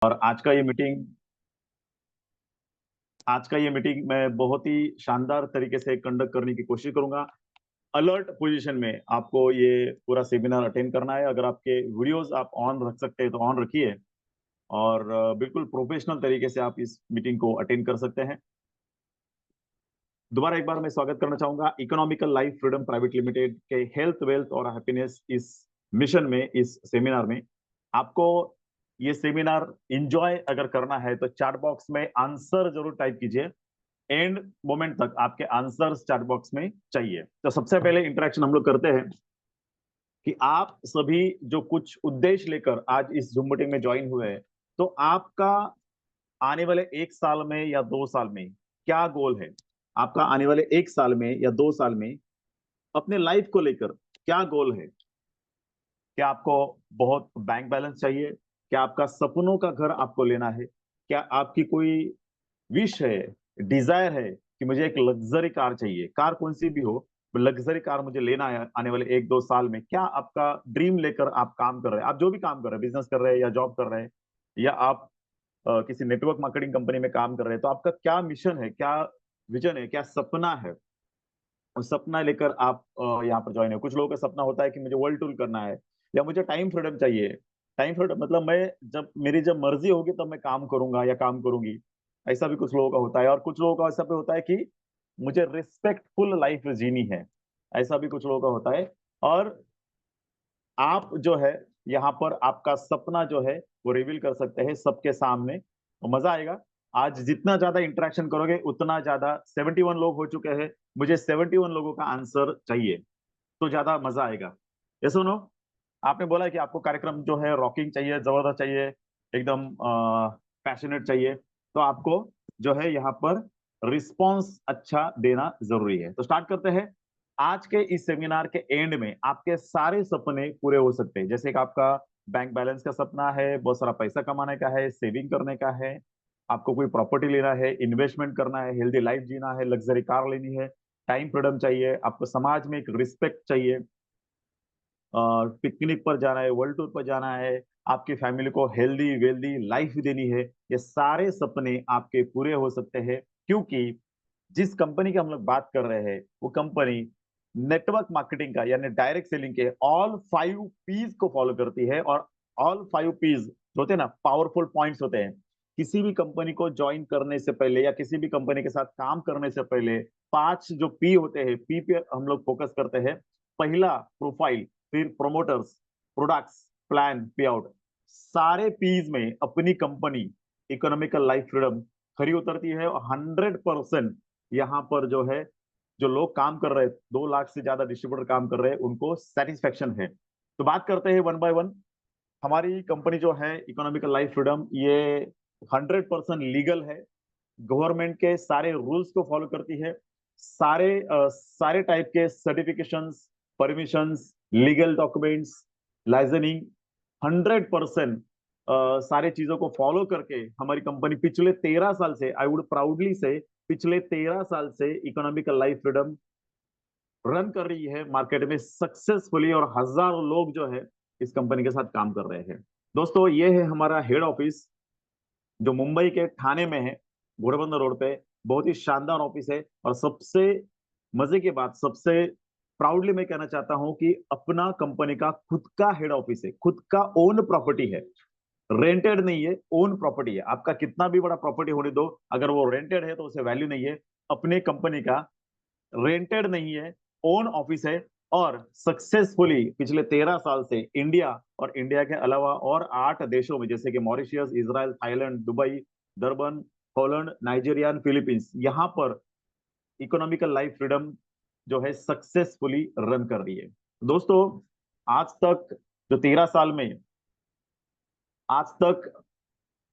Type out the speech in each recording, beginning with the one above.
और आज का ये मीटिंग मैं बहुत ही शानदार तरीके से कंडक्ट करने की कोशिश करूंगा। अलर्ट पोजीशन में आपको ये पूरा सेमिनार अटेंड करना है। अगर आपके वीडियोस आप ऑन रख सकते हैं तो ऑन रखिए और बिल्कुल प्रोफेशनल तरीके से आप इस मीटिंग को अटेंड कर सकते हैं। दोबारा एक बार मैं स्वागत करना चाहूंगा economical life freedom private limited के हेल्थ वेल्थ और हैप्पीनेस इस मिशन में, इस सेमिनार में। आपको ये सेमिनार एंजॉय अगर करना है तो चैट बॉक्स में आंसर जरूर टाइप कीजिए। एंड मोमेंट तक आपके आंसर्स चैट बॉक्स में चाहिए। तो सबसे पहले इंटरेक्शन हम लोग करते हैं कि आप सभी जो कुछ उद्देश्य लेकर आज इस जूम मीटिंग में ज्वाइन हुए हैं, तो आपका आने वाले 1 साल में या 2 साल में क्या गोल है। आपका आने वाले 1 साल में या 2 साल में अपने लाइफ को लेकर क्या गोल है। क्या आपको बहुत बैंक बैलेंस चाहिए? क्या आपका सपनों का घर आपको लेना है? क्या आपकी कोई विश है, डिजायर है कि मुझे एक लग्जरी कार चाहिए? कार कौन सी भी हो, लग्जरी कार मुझे लेना है आने वाले 1-2 साल में। क्या आपका ड्रीम लेकर आप काम कर रहे हैं? आप जो भी काम कर रहे हैं, बिजनेस कर रहे हैं या जॉब कर रहे हैं, या आप किसी नेटवर्क मार्केटिंग कंपनी में काम कर रहे हैं, तो आपका क्या मिशन है, क्या विजन है, क्या सपना है? उस सपना लेकर आप यहाँ पर ज्वाइन है। कुछ लोगों का सपना होता है कि मुझे वर्ल्ड टूर करना है, या मुझे टाइम फ्रीडम चाहिए। टाइम फ्रीडम मतलब मैं जब मर्जी होगी तब मैं काम करूंगा या काम करूंगी। ऐसा भी कुछ लोगों का होता है। और कुछ लोगों का ऐसा भी होता है कि मुझे रिस्पेक्टफुल लाइफ जीनी है। ऐसा भी कुछ लोगों का होता है। और आप जो है यहाँ पर आपका सपना जो है वो रिवील कर सकते हैं सबके सामने, तो मजा आएगा। आज जितना ज्यादा इंटरेक्शन करोगे उतना ज्यादा, 71 लोग हो चुके हैं, मुझे 71 लोगों का आंसर चाहिए तो ज्यादा मजा आएगा। ये सुनो, आपने बोला कि आपको कार्यक्रम जो है रॉकिंग चाहिए, जबरदस्त चाहिए, एकदम पैशनेट चाहिए। तो आपको जो है यहाँ पर रिस्पॉन्स अच्छा देना जरूरी है। तो स्टार्ट करते हैं। आज के इस सेमिनार के एंड में आपके सारे सपने पूरे हो सकते हैं। जैसे कि आपका बैंक बैलेंस का सपना है, बहुत सारा पैसा कमाने का है, सेविंग करने का है, आपको कोई प्रॉपर्टी लेना है, इन्वेस्टमेंट करना है, हेल्दी लाइफ जीना है, लग्जरी कार लेनी है, टाइम फ्रीडम चाहिए, आपको समाज में एक रिस्पेक्ट चाहिए, पिकनिक पर जाना है, वर्ल्ड टूर पर जाना है, आपकी फैमिली को हेल्दी वेल्दी लाइफ देनी है। ये सारे सपने आपके पूरे हो सकते हैं, क्योंकि जिस कंपनी की हम लोग बात कर रहे हैं वो कंपनी नेटवर्क मार्केटिंग का यानी डायरेक्ट सेलिंग के ऑल 5 पीज को फॉलो करती है। और ऑल 5 पीज जो होते हैं ना, पावरफुल पॉइंट्स होते हैं। किसी भी कंपनी को ज्वाइन करने से पहले या किसी भी कंपनी के साथ काम करने से पहले 5 जो पी होते हैं, पी पे हम लोग फोकस करते हैं। पहला प्रोफाइल, फिर प्रोमोटर्स, प्रोडक्ट्स, प्लान, पे आउट। सारे पीज में अपनी कंपनी इकोनॉमिकल लाइफ फ्रीडम खरी उतरती है। और 100% यहाँ पर जो है, जो लोग काम कर रहे हैं, 2 लाख से ज्यादा डिस्ट्रीब्यूटर काम कर रहे हैं, उनको सेटिस्फेक्शन है। तो बात करते हैं वन बाय वन। हमारी कंपनी जो है इकोनॉमिकल लाइफ फ्रीडम, ये 100% लीगल है। गवर्नमेंट के सारे रूल्स को फॉलो करती है। सारे टाइप के certifications, permissions, legal documents, licensing, 100% सारे चीजों को फॉलो करके हमारी कंपनी पिछले 13 साल से, आई वुड प्राउडली से, पिछले 13 साल से इकोनॉमिकल लाइफ फ्रीडम रन कर रही है मार्केट में सक्सेसफुली। और हजारों लोग जो है इस कंपनी के साथ काम कर रहे हैं। दोस्तों, ये है हमारा हेड ऑफिस जो मुंबई के ठाणे में है, घोड़बंदर रोड पे। बहुत ही शानदार ऑफिस है। और सबसे मजे की बात, सबसे प्राउडली मैं कहना चाहता हूं कि अपना कंपनी का खुद का हेड ऑफिस है, खुद का ओन प्रॉपर्टी है। रेंटेड नहीं है, ओन प्रॉपर्टी है। आपका कितना भी बड़ा प्रॉपर्टी होने दो, अगर वो रेंटेड है तो उसे वैल्यू नहीं है। अपने कंपनी का रेंटेड नहीं है, ओन ऑफिस है। और सक्सेसफुली पिछले 13 साल से इंडिया और इंडिया के अलावा और 8 देशों में, जैसे कि Mauritius, Israel, Thailand, Dubai, दरबन, Holland, Nigeria, Philippines, यहाँ पर इकोनॉमिकल लाइफ फ्रीडम जो है सक्सेसफुली रन कर रही है। दोस्तों, आज तक जो 13 साल में, आज तक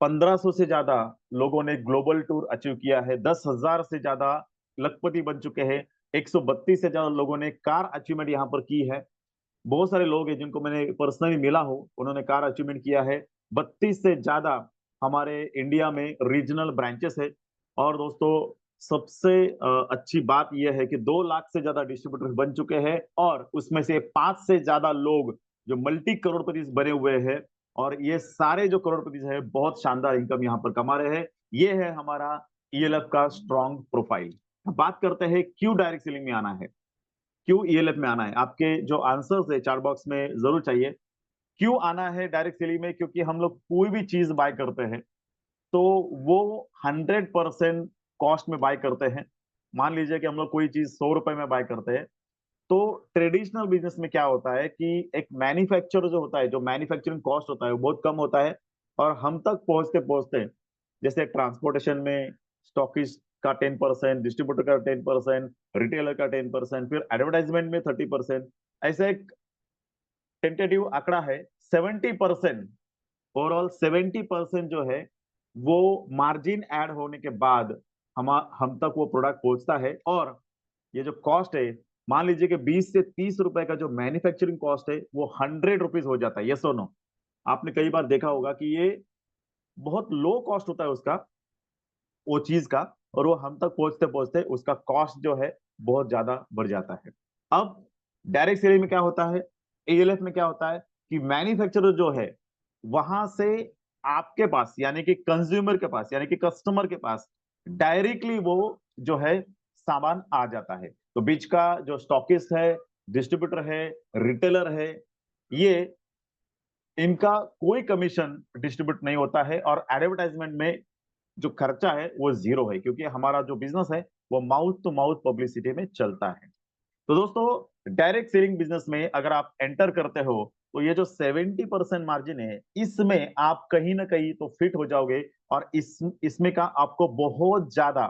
1500 से ज्यादा लोगों ने ग्लोबल टूर अचीव किया है। 10,000 से ज्यादा लखपति बन चुके हैं। 132 से ज्यादा लोगों ने कार अचीवमेंट यहाँ पर की है। बहुत सारे लोग हैं जिनको मैंने पर्सनली मिला हो, उन्होंने कार अचीवमेंट किया है। 32 से ज्यादा हमारे इंडिया में रीजनल ब्रांचेस है। और दोस्तों, सबसे अच्छी बात यह है कि 2 लाख से ज्यादा डिस्ट्रीब्यूटर बन चुके हैं। और उसमें से 5 से ज्यादा लोग जो मल्टी करोड़पति बने हुए हैं, और ये सारे जो करोड़पति है बहुत शानदार इनकम यहाँ पर कमा रहे हैं। ये है हमारा ईएलएफ का स्ट्रॉन्ग प्रोफाइल। बात करते हैं क्यों डायरेक्ट सेलिंग में आना है, क्यों ईएलएफ में आना है। आपके जो आंसर्स है चार्ट बॉक्स में जरूर चाहिए। क्यों आना है डायरेक्ट सेलिंग में? क्योंकि हम लोग कोई भी चीज बाय करते हैं तो वो 100% कॉस्ट में बाय करते हैं। मान लीजिए कि हम लोग कोई चीज 100 रुपए में बाय करते हैं, तो ट्रेडिशनल बिजनेस में क्या होता है कि एक मैन्युफैक्चर जो होता है, जो मैन्युफैक्चरिंग कॉस्ट होता है वो बहुत कम होता है, और हम तक पहुंचते पहुंचते जैसे ट्रांसपोर्टेशन में स्टॉकिस्ट का 10%, डिस्ट्रीब्यूटर का 10%, रिटेलर का 10%, फिर एडवर्टाइजमेंट में 30%, ऐसा एक टेंटेटिव आंकड़ा है 70%। ओवरऑल 70% जो है वो मार्जिन ऐड होने के बाद हम तक वो प्रोडक्ट पहुंचता है। और ये जो कॉस्ट है, मान लीजिए कि 20 से 30 रुपए का जो मैन्युफैक्चरिंग कॉस्ट है वो 100 रुपीज हो जाता है। यस और नो? आपने कई बार देखा होगा कि ये बहुत लो कॉस्ट होता है उसका, वो चीज का, और वो हम तक पहुंचते पहुंचते उसका कॉस्ट जो है बहुत ज्यादा बढ़ जाता है। अब डायरेक्ट सेलिंग में क्या होता है, एएलएफ में क्या होता है कि मैन्युफैक्चरर जो है वहां से आपके पास यानी कि कंज्यूमर के पास यानी कि कस्टमर के पास डायरेक्टली वो जो है सामान आ जाता है। तो बीच का जो स्टॉकिस्ट है, डिस्ट्रीब्यूटर है, रिटेलर है, ये इनका कोई कमीशन डिस्ट्रीब्यूट नहीं होता है, और एडवर्टाइजमेंट में जो खर्चा है वो जीरो है, क्योंकि हमारा जो बिजनेस है वो माउथ टू माउथ पब्लिसिटी में चलता है। तो दोस्तों डायरेक्ट सेलिंग बिजनेस में अगर आप एंटर करते हो तो ये जो 70% मार्जिन है इसमें आप कहीं ना कहीं तो फिट हो जाओगे, और इसमें का आपको बहुत ज्यादा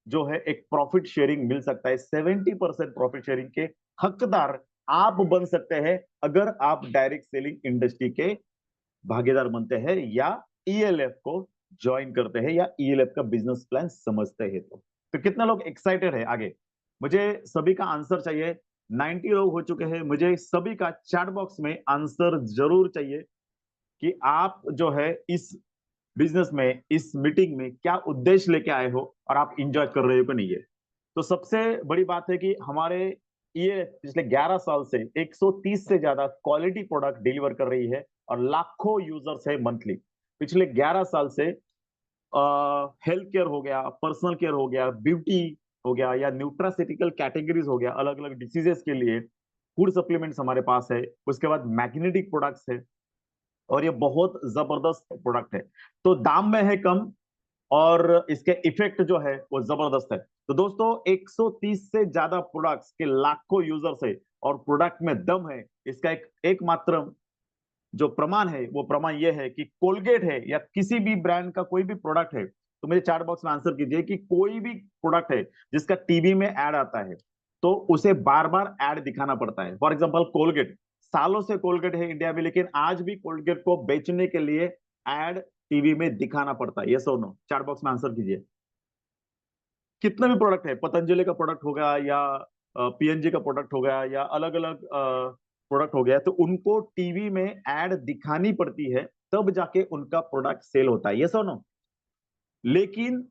जो है एक प्रॉफिट शेयरिंग मिल सकता है। 70% प्रॉफिट शेयरिंग के हकदार आप बन सकते हैं अगर आप डायरेक्ट सेलिंग इंडस्ट्री के भागीदार बनते हैं या ईएलएफ को ज्वाइन करते हैं या ईएलएफ का बिजनेस प्लान समझते हैं। तो कितना लोग एक्साइटेड है आगे? मुझे सभी का आंसर चाहिए। 90 लोग हो चुके हैं, मुझे सभी का चैट बॉक्स में आंसर जरूर चाहिए कि आप जो है इस बिजनेस में, इस मीटिंग में क्या उद्देश्य लेके आए हो और आप इंजॉय कर रहे हो कि नहीं है। तो सबसे बड़ी बात है कि हमारे ये पिछले 11 साल से 130 से ज्यादा क्वालिटी प्रोडक्ट डिलीवर कर रही है, और लाखों यूजर्स है मंथली। पिछले 11 साल से हेल्थ केयर हो गया, पर्सनल केयर हो गया, ब्यूटी हो गया, या न्यूट्रासिटिकल कैटेगरीज हो गया, अलग अलग डिसीजेस के लिए फूड सप्लीमेंट्स हमारे पास है। उसके बाद मैग्नेटिक प्रोडक्ट्स है, और ये बहुत जबरदस्त प्रोडक्ट है। तो दाम में है कम, और इसके इफेक्ट जो है वो जबरदस्त है। तो दोस्तों 130 से ज्यादा प्रोडक्ट्स के लाखों यूजर्स है, और प्रोडक्ट में दम है। इसका एकमात्र जो प्रमाण है वो प्रमाण ये है कि कोलगेट है या किसी भी ब्रांड का कोई भी प्रोडक्ट है, तो मेरे चैट बॉक्स में आंसर कीजिए कि कोई भी प्रोडक्ट है जिसका टीवी में ऐड आता है तो उसे बार बार ऐड दिखाना पड़ता है। फॉर एग्जाम्पल कोलगेट, सालों से कोलगेट है इंडिया में, लेकिन आज भी कोलगेट को बेचने के लिए ऐड टीवी में दिखाना पड़ता है। यस और नो? चैट बॉक्स में आंसर कीजिए। कितने भी प्रोडक्ट है, पतंजलि का प्रोडक्ट हो गया या पीएनजी का प्रोडक्ट हो गया या अलग अलग प्रोडक्ट हो गया, तो उनको टीवी में एड दिखानी पड़ती है, तब जाके उनका प्रोडक्ट सेल होता है। यस और नो? लेकिन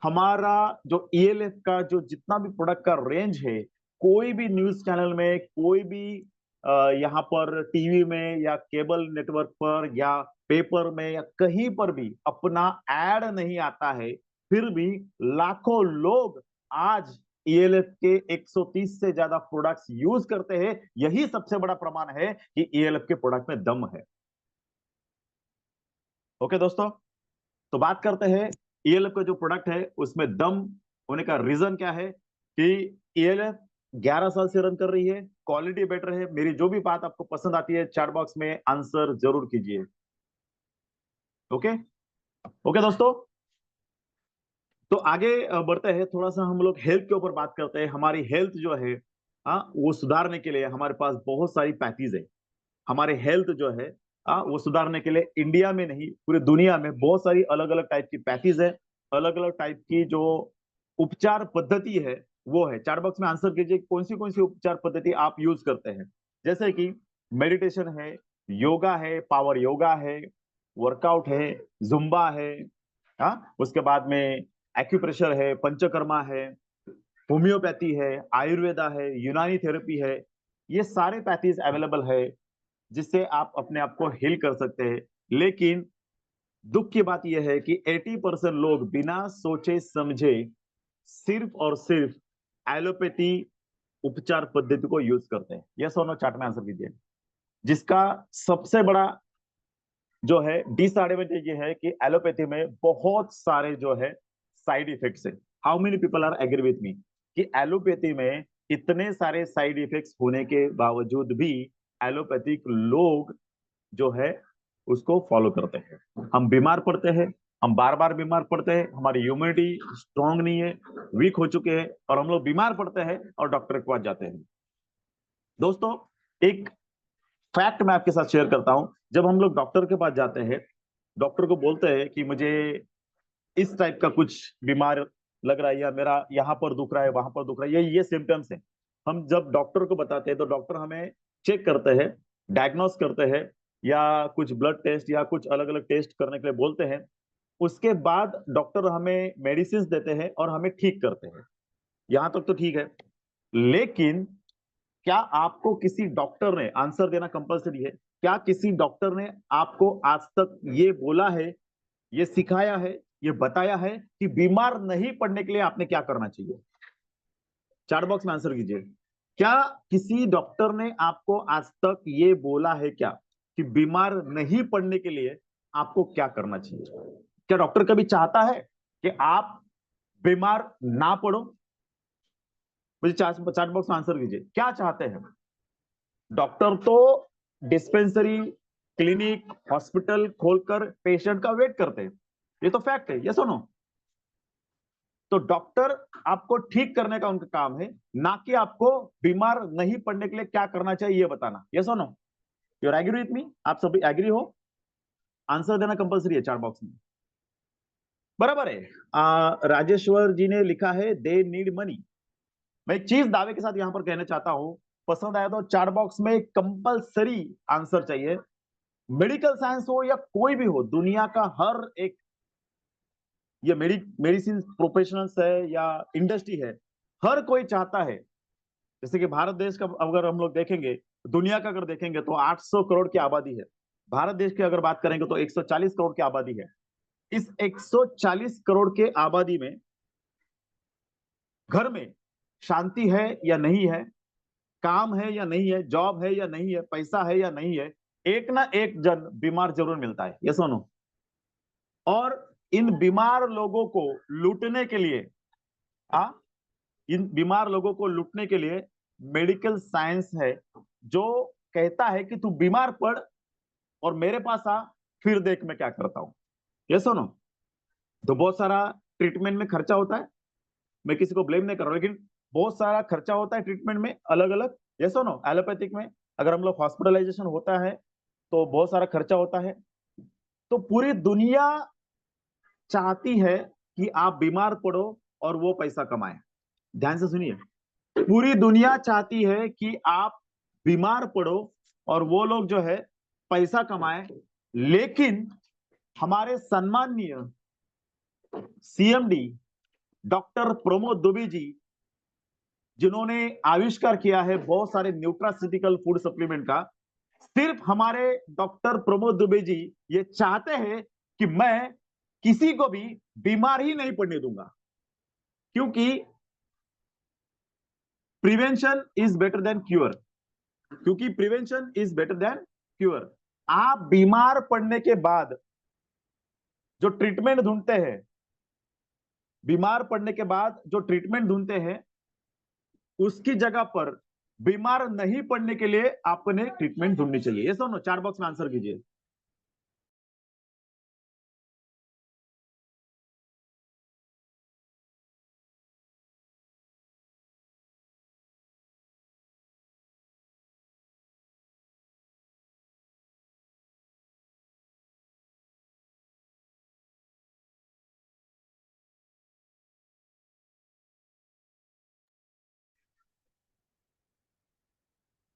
हमारा जो ईएलएफ का जो जितना भी प्रोडक्ट का रेंज है, कोई भी न्यूज चैनल में, कोई भी यहाँ पर टीवी में या केबल नेटवर्क पर या पेपर में या कहीं पर भी अपना एड नहीं आता है, फिर भी लाखों लोग आज ईएलएफ के 130 से ज्यादा प्रोडक्ट्स यूज करते हैं। यही सबसे बड़ा प्रमाण है कि ईएलएफ के प्रोडक्ट में दम है। ओके दोस्तों, तो बात करते हैं ईएलएफ का जो प्रोडक्ट है उसमें दम होने का रीजन क्या है कि ईएलएफ 11 साल से रन कर रही है, क्वालिटी बेटर है। मेरी जो भी बात आपको पसंद आती है चैट बॉक्स में आंसर जरूर कीजिए। ओके, ओके दोस्तों, तो आगे बढ़ते हैं। थोड़ा सा हम लोग हेल्थ के ऊपर बात करते हैं। हमारी हेल्थ जो है, हाँ, वो सुधारने के लिए हमारे पास बहुत सारी पैकेज है। हमारे हेल्थ जो है, वो सुधारने के लिए इंडिया में नहीं पूरी दुनिया में बहुत सारी अलग अलग टाइप की पैकेज है। अलग अलग टाइप की जो उपचार पद्धति है वो है। चार बॉक्स में आंसर कीजिए कौन सी उपचार पद्धति आप यूज करते हैं। जैसे कि मेडिटेशन है, योगा है, पावर योगा है, वर्कआउट है, जुम्बा है, हाँ, उसके बाद में एक्यूप्रेशर है, पंचकर्मा है, होम्योपैथी है, आयुर्वेदा है, यूनानी थेरेपी है। ये सारे पैथीज अवेलेबल है जिससे आप अपने आप को हील कर सकते हैं। लेकिन दुख की बात यह है कि 80% लोग बिना सोचे समझे सिर्फ और सिर्फ एलोपैथी उपचार पद्धति को यूज करते हैं। यस और नो चार्ट में आंसर कीजिए। जिसका सबसे बड़ा जो है डिसएडवांटेज ये है कि एलोपैथी में बहुत सारे जो है साइड इफेक्ट्स है। How many people are agree with me कि एलोपैथी में इतने सारे साइड इफेक्ट्स होने के बावजूद भी एलोपैथिक लोग जो है उसको फॉलो करते हैं। हम बीमार पड़ते हैं, हम बार बार बीमार पड़ते हैं, हमारी इम्यूनिटी स्ट्रांग नहीं है, वीक हो चुके हैं, और हम लोग बीमार पड़ते हैं और डॉक्टर के पास जाते हैं। दोस्तों, एक फैक्ट मैं आपके साथ शेयर करता हूं। जब हम लोग डॉक्टर के पास जाते हैं, डॉक्टर को बोलते हैं कि मुझे इस टाइप का कुछ बीमार लग रहा है, या मेरा यहाँ पर दुख रहा है, वहां पर दुख रहा है, ये सिम्टम्स है। हम जब डॉक्टर को बताते हैं तो डॉक्टर हमें चेक करते हैं, डायग्नोस करते हैं, या कुछ ब्लड टेस्ट या कुछ अलग अलग टेस्ट करने के लिए बोलते हैं। उसके बाद डॉक्टर हमें मेडिसिन देते हैं और हमें ठीक करते हैं। यहां तक तो ठीक है। लेकिन क्या आपको किसी डॉक्टर ने, आंसर देना कंपलसरी है, क्या किसी डॉक्टर ने आपको आज तक ये बोला है, ये सिखाया है, ये बताया है कि बीमार नहीं पड़ने के लिए आपने क्या करना चाहिए? चैट बॉक्स में आंसर कीजिए। क्या किसी डॉक्टर ने आपको आज तक ये बोला है क्या कि बीमार नहीं पड़ने के लिए आपको क्या करना चाहिए? क्या डॉक्टर कभी चाहता है कि आप बीमार ना पड़ो? मुझे चैट बॉक्स में आंसर कीजिए, क्या चाहते हैं डॉक्टर? तो डिस्पेंसरी, क्लिनिक, हॉस्पिटल खोलकर पेशेंट का वेट करते हैं। ये तो फैक्ट है, ये सुनो। तो डॉक्टर आपको ठीक करने का उनका काम है, ना कि आपको बीमार नहीं पड़ने के लिए क्या करना चाहिए ये बताना। ये सुनो, you are agree with me? आप सभी एग्री हो? आंसर देना कंपलसरी है चैट बॉक्स में। बराबर है। राजेश्वर जी ने लिखा है दे नीड मनी। मैं एक चीज दावे के साथ यहां पर कहना चाहता हूं, पसंद आया तो चैट बॉक्स में कंपलसरी आंसर चाहिए। मेडिकल साइंस हो या कोई भी हो, दुनिया का हर एक, ये मेडिसिन प्रोफेशनल्स है या इंडस्ट्री है, हर कोई चाहता है। जैसे कि भारत देश का अगर हम लोग देखेंगे, दुनिया का अगर देखेंगे तो 800 करोड़ की आबादी है। भारत देश की अगर बात करेंगे तो 140 करोड़ की आबादी है। इस 140 करोड़ के आबादी में घर में शांति है या नहीं है, काम है या नहीं है, जॉब है या नहीं है, पैसा है या नहीं है, एक ना एक जन बीमार जरूर मिलता है। ये सुनो। और इन बीमार लोगों को लूटने के लिए, आ इन बीमार लोगों को लूटने के लिए मेडिकल साइंस है, जो कहता है कि तू बीमार पड़ और मेरे पास आ, फिर देख मैं क्या करता हूं। ये सुनो। तो बहुत सारा ट्रीटमेंट में खर्चा होता है, मैं किसी को ब्लेम नहीं कर रहा हूं, लेकिन बहुत सारा खर्चा होता है ट्रीटमेंट में अलग अलग। ये सुनो, एलोपैथिक में अगर हम लोग हॉस्पिटलाइजेशन होता है तो बहुत सारा खर्चा होता है। तो पूरी दुनिया चाहती है कि आप बीमार पड़ो और वो पैसा कमाए। ध्यान से सुनिए, पूरी दुनिया चाहती है कि आप बीमार पड़ो और वो लोग जो है पैसा कमाए। लेकिन हमारे सम्माननीय सीएमडी डॉक्टर प्रमोद दुबे जी, जिन्होंने आविष्कार किया है बहुत सारे न्यूट्रास्यूटिकल फूड सप्लीमेंट का, सिर्फ हमारे डॉक्टर प्रमोद दुबे जी ये चाहते हैं कि मैं किसी को भी बीमार ही नहीं पड़ने दूंगा, क्योंकि prevention is better than cure. क्योंकि prevention is better than cure. आप बीमार पड़ने के बाद जो ट्रीटमेंट ढूंढते हैं, बीमार पड़ने के बाद जो ट्रीटमेंट ढूंढते हैं, उसकी जगह पर बीमार नहीं पड़ने के लिए आपने ट्रीटमेंट ढूंढनी चाहिए। ये सुनो, चार बॉक्स में आंसर कीजिए।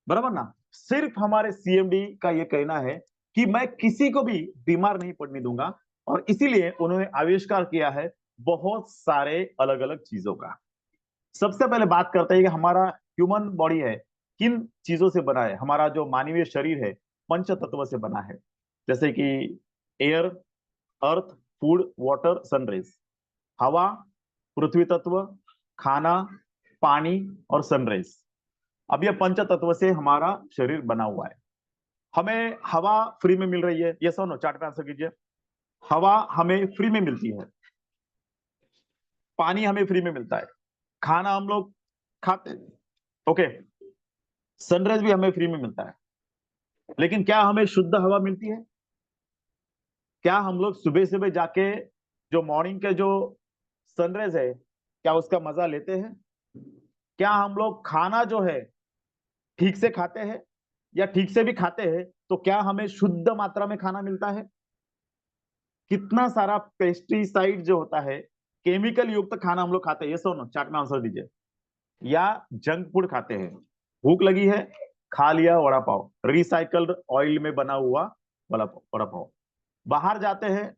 बराबर ना? सिर्फ हमारे सीएमडी का यह कहना है कि मैं किसी को भी बीमार नहीं पड़ने दूंगा, और इसीलिए उन्होंने आविष्कार किया है बहुत सारे अलग अलग चीजों का। सबसे पहले बात करते हैं कि हमारा ह्यूमन बॉडी है किन चीजों से बना है। हमारा जो मानवीय शरीर है पंच तत्व से बना है, जैसे कि एयर, अर्थ, फूड, वाटर, सनराइज। हवा, पृथ्वी तत्व, खाना, पानी और सनराइज। अब यह पंच तत्व से हमारा शरीर बना हुआ है। हमें हवा फ्री में मिल रही है, ये सुनो चार्ट पे आंसर कीजिए। हवा हमें फ्री में मिलती है, पानी हमें फ्री में मिलता है, खाना हम लोग खाते हैं, ओके, सनराइज भी हमें फ्री में मिलता है। लेकिन क्या हमें शुद्ध हवा मिलती है? क्या हम लोग सुबह सुबह जाके जो मॉर्निंग के जो सनराइज है, क्या उसका मजा लेते हैं? क्या हम लोग खाना जो है ठीक से खाते हैं? या ठीक से भी खाते हैं तो क्या हमें शुद्ध मात्रा में खाना मिलता है? कितना सारा पेस्टिसाइड जो होता है, केमिकल युक्त खाना हम लोग खाते हैं, ये सुनो चार्ट में आंसर दीजिए। या जंक फूड खाते हैं, भूख लगी है, खा लिया वड़ा पाव, रिसाइकल्ड ऑयल में बना हुआ वड़ा पाव। बाहर जाते हैं,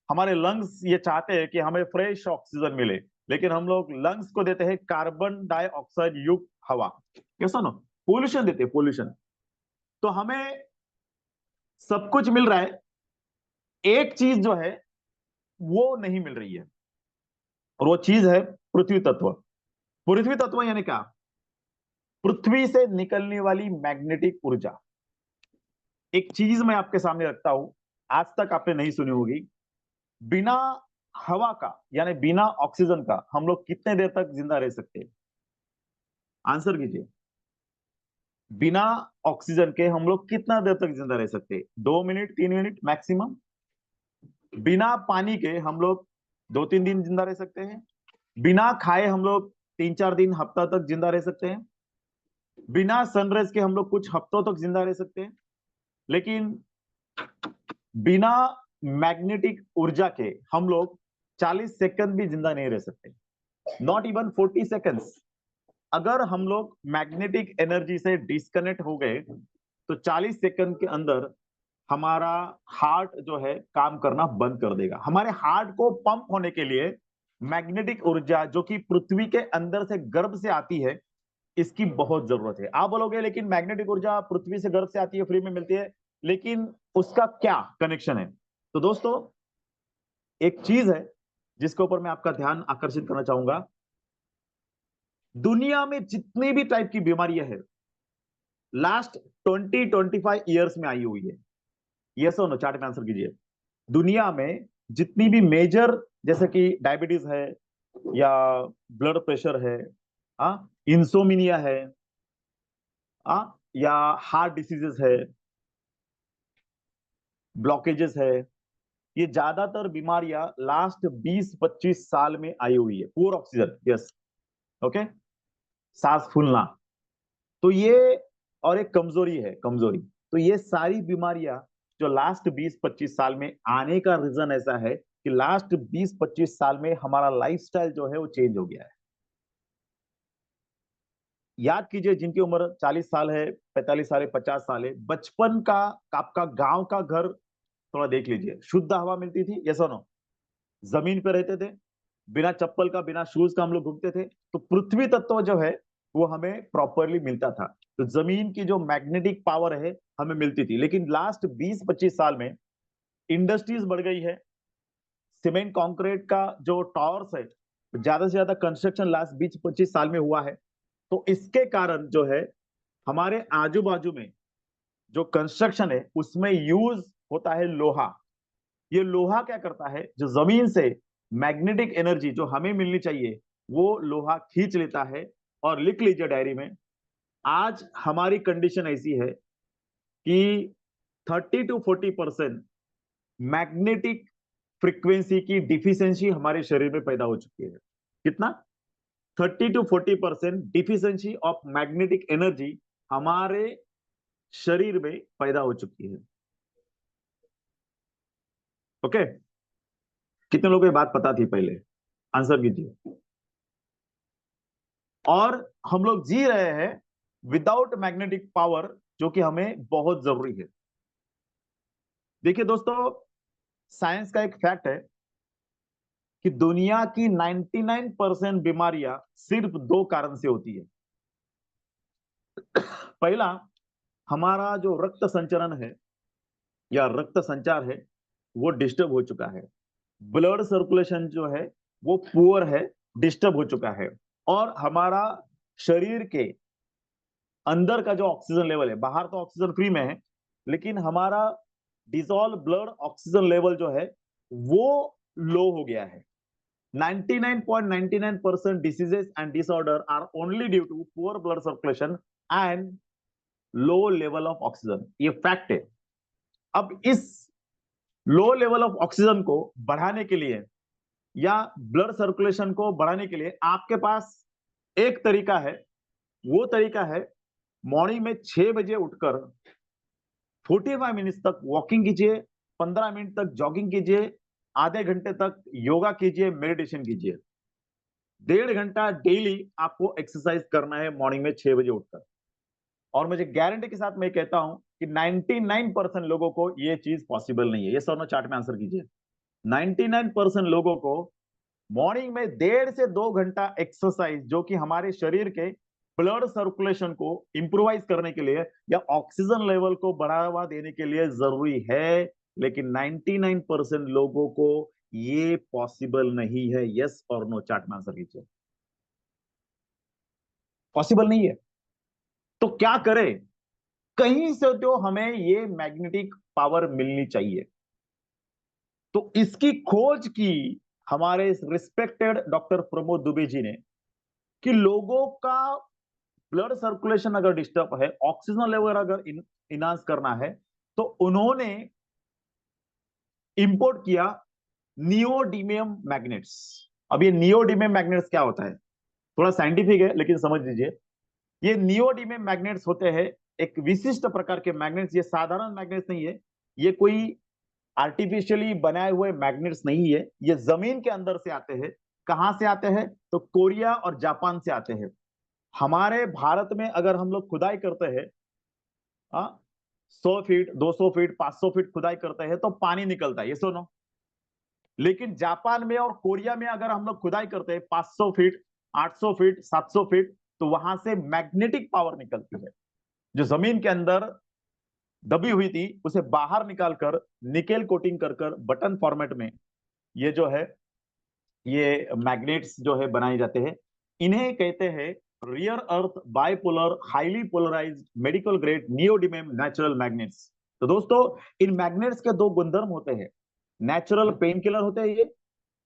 हमारे लंग्स ये चाहते हैं कि हमें फ्रेश ऑक्सीजन मिले, लेकिन हम लोग लंग्स को देते हैं कार्बन डाइऑक्साइड युक्त हवा, ये सुनो, पोल्यूशन देते हैं, पोल्यूशन। तो हमें सब कुछ मिल रहा है, एक चीज जो है वो नहीं मिल रही है, और वो चीज है पृथ्वी तत्व। पृथ्वी तत्व यानी क्या? पृथ्वी से निकलने वाली मैग्नेटिक ऊर्जा। एक चीज मैं आपके सामने रखता हूं, आज तक आपने नहीं सुनी होगी। बिना हवा का यानी बिना ऑक्सीजन का हम लोग कितने देर तक जिंदा रह सकते हैं? आंसर कीजिए। बिना ऑक्सीजन के हम लोग कितना देर तक जिंदा रह सकते हैं? 2 मिनट, 3 मिनट मैक्सिमम। बिना पानी के हम लोग 2-3 दिन जिंदा रह सकते हैं। बिना खाए हम लोग 3-4 दिन, हफ्ता तक जिंदा रह सकते हैं। बिना सनराइज के हम लोग कुछ हफ्तों तक जिंदा रह सकते हैं। लेकिन बिना मैग्नेटिक ऊर्जा के हम लोग 40 सेकंड भी जिंदा नहीं रह सकते, नॉट इवन 40 सेकंड्स। अगर हम लोग मैग्नेटिक एनर्जी से डिस्कनेक्ट हो गए तो 40 सेकंड के अंदर हमारा हार्ट जो है काम करना बंद कर देगा। हमारे हार्ट को पंप होने के लिए मैग्नेटिक ऊर्जा जो कि पृथ्वी के अंदर से गर्भ से आती है, इसकी बहुत जरूरत है। आप बोलोगे लेकिन मैग्नेटिक ऊर्जा पृथ्वी से गर्भ से आती है, फ्री में मिलती है, लेकिन उसका क्या कनेक्शन है? तो दोस्तों, एक चीज है जिसके ऊपर मैं आपका ध्यान आकर्षित करना चाहूंगा। दुनिया में जितनी भी टाइप की बीमारियां है, लास्ट 20-25 ईयर्स में आई हुई है। यस और नो चार्ट में आंसर कीजिए। दुनिया में जितनी भी मेजर, जैसे कि डायबिटीज है, या ब्लड प्रेशर है, इंसोमिनिया है, या हार्ट डिसीजेस है, ब्लॉकेजेस है, ये ज्यादातर बीमारियां लास्ट 20-25 साल में आई हुई है। पुअर ऑक्सीजन, यस, ओके, सांस फूलना, तो ये, और एक कमजोरी है, कमजोरी। तो ये सारी बीमारियां जो लास्ट 20-25 साल में आने का रीजन ऐसा है कि लास्ट 20-25 साल में हमारा लाइफस्टाइल जो है वो चेंज हो गया है। याद कीजिए, जिनकी उम्र 40 साल है, 45 साल है, 50 साल है, बचपन का आपका गांव का घर थोड़ा देख लीजिए, शुद्ध हवा मिलती थी, यस और नो? जमीन पे रहते थे, बिना चप्पल का, बिना शूज का हम लोग घूमते थे, तो पृथ्वी तत्व जो है वो हमें प्रॉपरली मिलता था। तो जमीन की जो मैग्नेटिक पावर है हमें मिलती थी। लेकिन लास्ट 20-25 साल में इंडस्ट्रीज बढ़ गई है, सीमेंट कंक्रीट का जो टावर्स है, ज्यादा से ज्यादा कंस्ट्रक्शन लास्ट 20-25 साल में हुआ है। तो इसके कारण जो है हमारे आजू बाजू में जो कंस्ट्रक्शन है उसमें यूज होता है लोहा। ये लोहा क्या करता है, जो जमीन से मैग्नेटिक एनर्जी जो हमें मिलनी चाहिए वो लोहा खींच लेता है। और लिख लीजिए डायरी में, आज हमारी कंडीशन ऐसी है कि 30-40% मैग्नेटिक फ्रीक्वेंसी की डिफिशियंसी हमारे शरीर में पैदा हो चुकी है। कितना? 30-40% डिफिशियंसी ऑफ मैग्नेटिक एनर्जी हमारे शरीर में पैदा हो चुकी है। ओके, कितने लोगों को ये बात पता थी पहले? आंसर कीजिए। और हम लोग जी रहे हैं विदाउट मैग्नेटिक पावर, जो कि हमें बहुत जरूरी है। देखिए दोस्तों, साइंस का एक फैक्ट है कि दुनिया की 99% बीमारियां सिर्फ दो कारण से होती है। पहला, हमारा जो रक्त संचरण है या रक्त संचार है वो डिस्टर्ब हो चुका है। ब्लड सर्कुलेशन जो है वो पुअर है, डिस्टर्ब हो चुका है। और हमारा शरीर के अंदर का जो ऑक्सीजन लेवल है, बाहर तो ऑक्सीजन फ्री में है, लेकिन हमारा डिसॉल्व ब्लड ऑक्सीजन लेवल जो है वो लो हो गया है। 99.99% diseases and disorder are only due to poor blood circulation and low level of oxygen। ये फैक्ट है। अब इस लो लेवल ऑफ ऑक्सीजन को बढ़ाने के लिए या ब्लड सर्कुलेशन को बढ़ाने के लिए आपके पास एक तरीका है। वो तरीका है मॉर्निंग में 6 बजे उठकर 45 मिनट तक वॉकिंग कीजिए, 15 मिनट तक जॉगिंग कीजिए, आधे घंटे तक योगा कीजिए, मेडिटेशन कीजिए। 1.5 घंटा डेली आपको एक्सरसाइज करना है मॉर्निंग में 6 बजे उठकर। और मुझे गारंटी के साथ मैं कहता हूं कि 99% लोगों को ये चीज पॉसिबल नहीं है। ये सर नो चार्ट में आंसर कीजिए। 99% लोगों को मॉर्निंग में 1.5 से 2 घंटा एक्सरसाइज, जो कि हमारे शरीर के ब्लड सर्कुलेशन को इंप्रूवाइज करने के लिए या ऑक्सीजन लेवल को बढ़ावा देने के लिए जरूरी है, लेकिन 99% लोगों को ये पॉसिबल नहीं है। यस और नो चार्ट में आंसर कीजिए। पॉसिबल नहीं है तो क्या करें? कहीं से तो हमें ये मैग्नेटिक पावर मिलनी चाहिए। तो इसकी खोज की हमारे रिस्पेक्टेड डॉक्टर प्रमोद दुबे जी ने, कि लोगों का ब्लड सर्कुलेशन अगर डिस्टर्ब है, ऑक्सीजन लेवल अगर इनहांस करना है, तो उन्होंने इंपोर्ट किया नियोडिमियम मैग्नेट्स। अब ये नियोडिमियम मैग्नेट्स क्या होता है? थोड़ा साइंटिफिक है लेकिन समझ लीजिए। ये नियोडिमियम मैग्नेट्स होते हैं एक विशिष्ट प्रकार के मैग्नेट्स। ये साधारण मैग्नेट्स नहीं है, ये कोई आर्टिफिशियली बनाए हुए मैग्नेट्स नहीं है। ये जमीन के अंदर से आते हैं। कहां से आते हैं? तो कोरिया और जापान से आते हैं। हमारे भारत में अगर हम लोग खुदाई करते हैं, 100 फीट 200 फीट 500 फीट खुदाई करते हैं तो पानी निकलता है, ये सुनो। लेकिन जापान में और कोरिया में अगर हम लोग खुदाई करते हैं 500 फीट 800 फीट 700 फीट, तो वहां से मैग्नेटिक पावर निकलती है, जो जमीन के अंदर दबी हुई थी उसे बाहर निकालकर निकेल कोटिंग कर कर बटन फॉर्मेट में ये जो है, ये मैग्नेट्स जो है बनाए जाते हैं। इन्हें कहते हैं rare earth bipolar highly polarised medical grade neodymium natural magnets. तो दोस्तों, इन मैग्नेट्स के दो गुणधर्म होते हैं। नेचुरल पेन किलर होते हैं, ये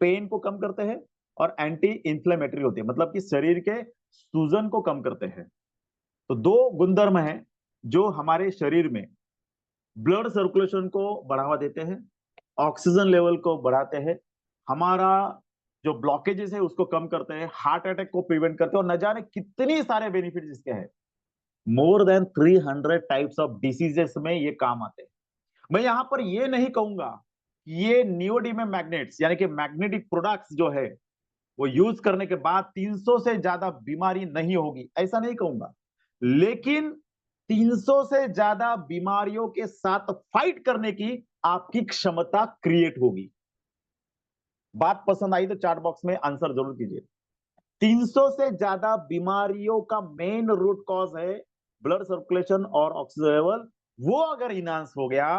पेन को कम करते हैं, और एंटी इंफ्लेमेटरी होते हैं, मतलब कि शरीर के सूजन को कम करते हैं। तो दो गुणधर्म हैं जो हमारे शरीर में ब्लड सर्कुलेशन को बढ़ावा देते हैं, ऑक्सीजन लेवल को बढ़ाते हैं, हमारा जो ब्लॉकेजेस है उसको कम करते हैं, हार्ट अटैक को प्रिवेंट करते हैं, और न जाने कितनी सारे बेनिफिट इसके हैं। More than 300 types of diseases में ये काम आते हैं। मैं यहां पर ये नहीं कहूंगा कि ये नियोडिमियम मैग्नेट्स यानी कि मैग्नेटिक प्रोडक्ट्स जो है वो यूज करने के बाद 300 से ज्यादा बीमारी नहीं होगी, ऐसा नहीं कहूंगा। लेकिन 300 से ज्यादा बीमारियों के साथ फाइट करने की आपकी क्षमता क्रिएट होगी। बात पसंद आई तो चैट बॉक्स में आंसर जरूर कीजिए। 300 से ज्यादा बीमारियों का मेन रूट कॉज है ब्लड सर्कुलेशन और ऑक्सीजन लेवल। वो अगर इनहांस हो गया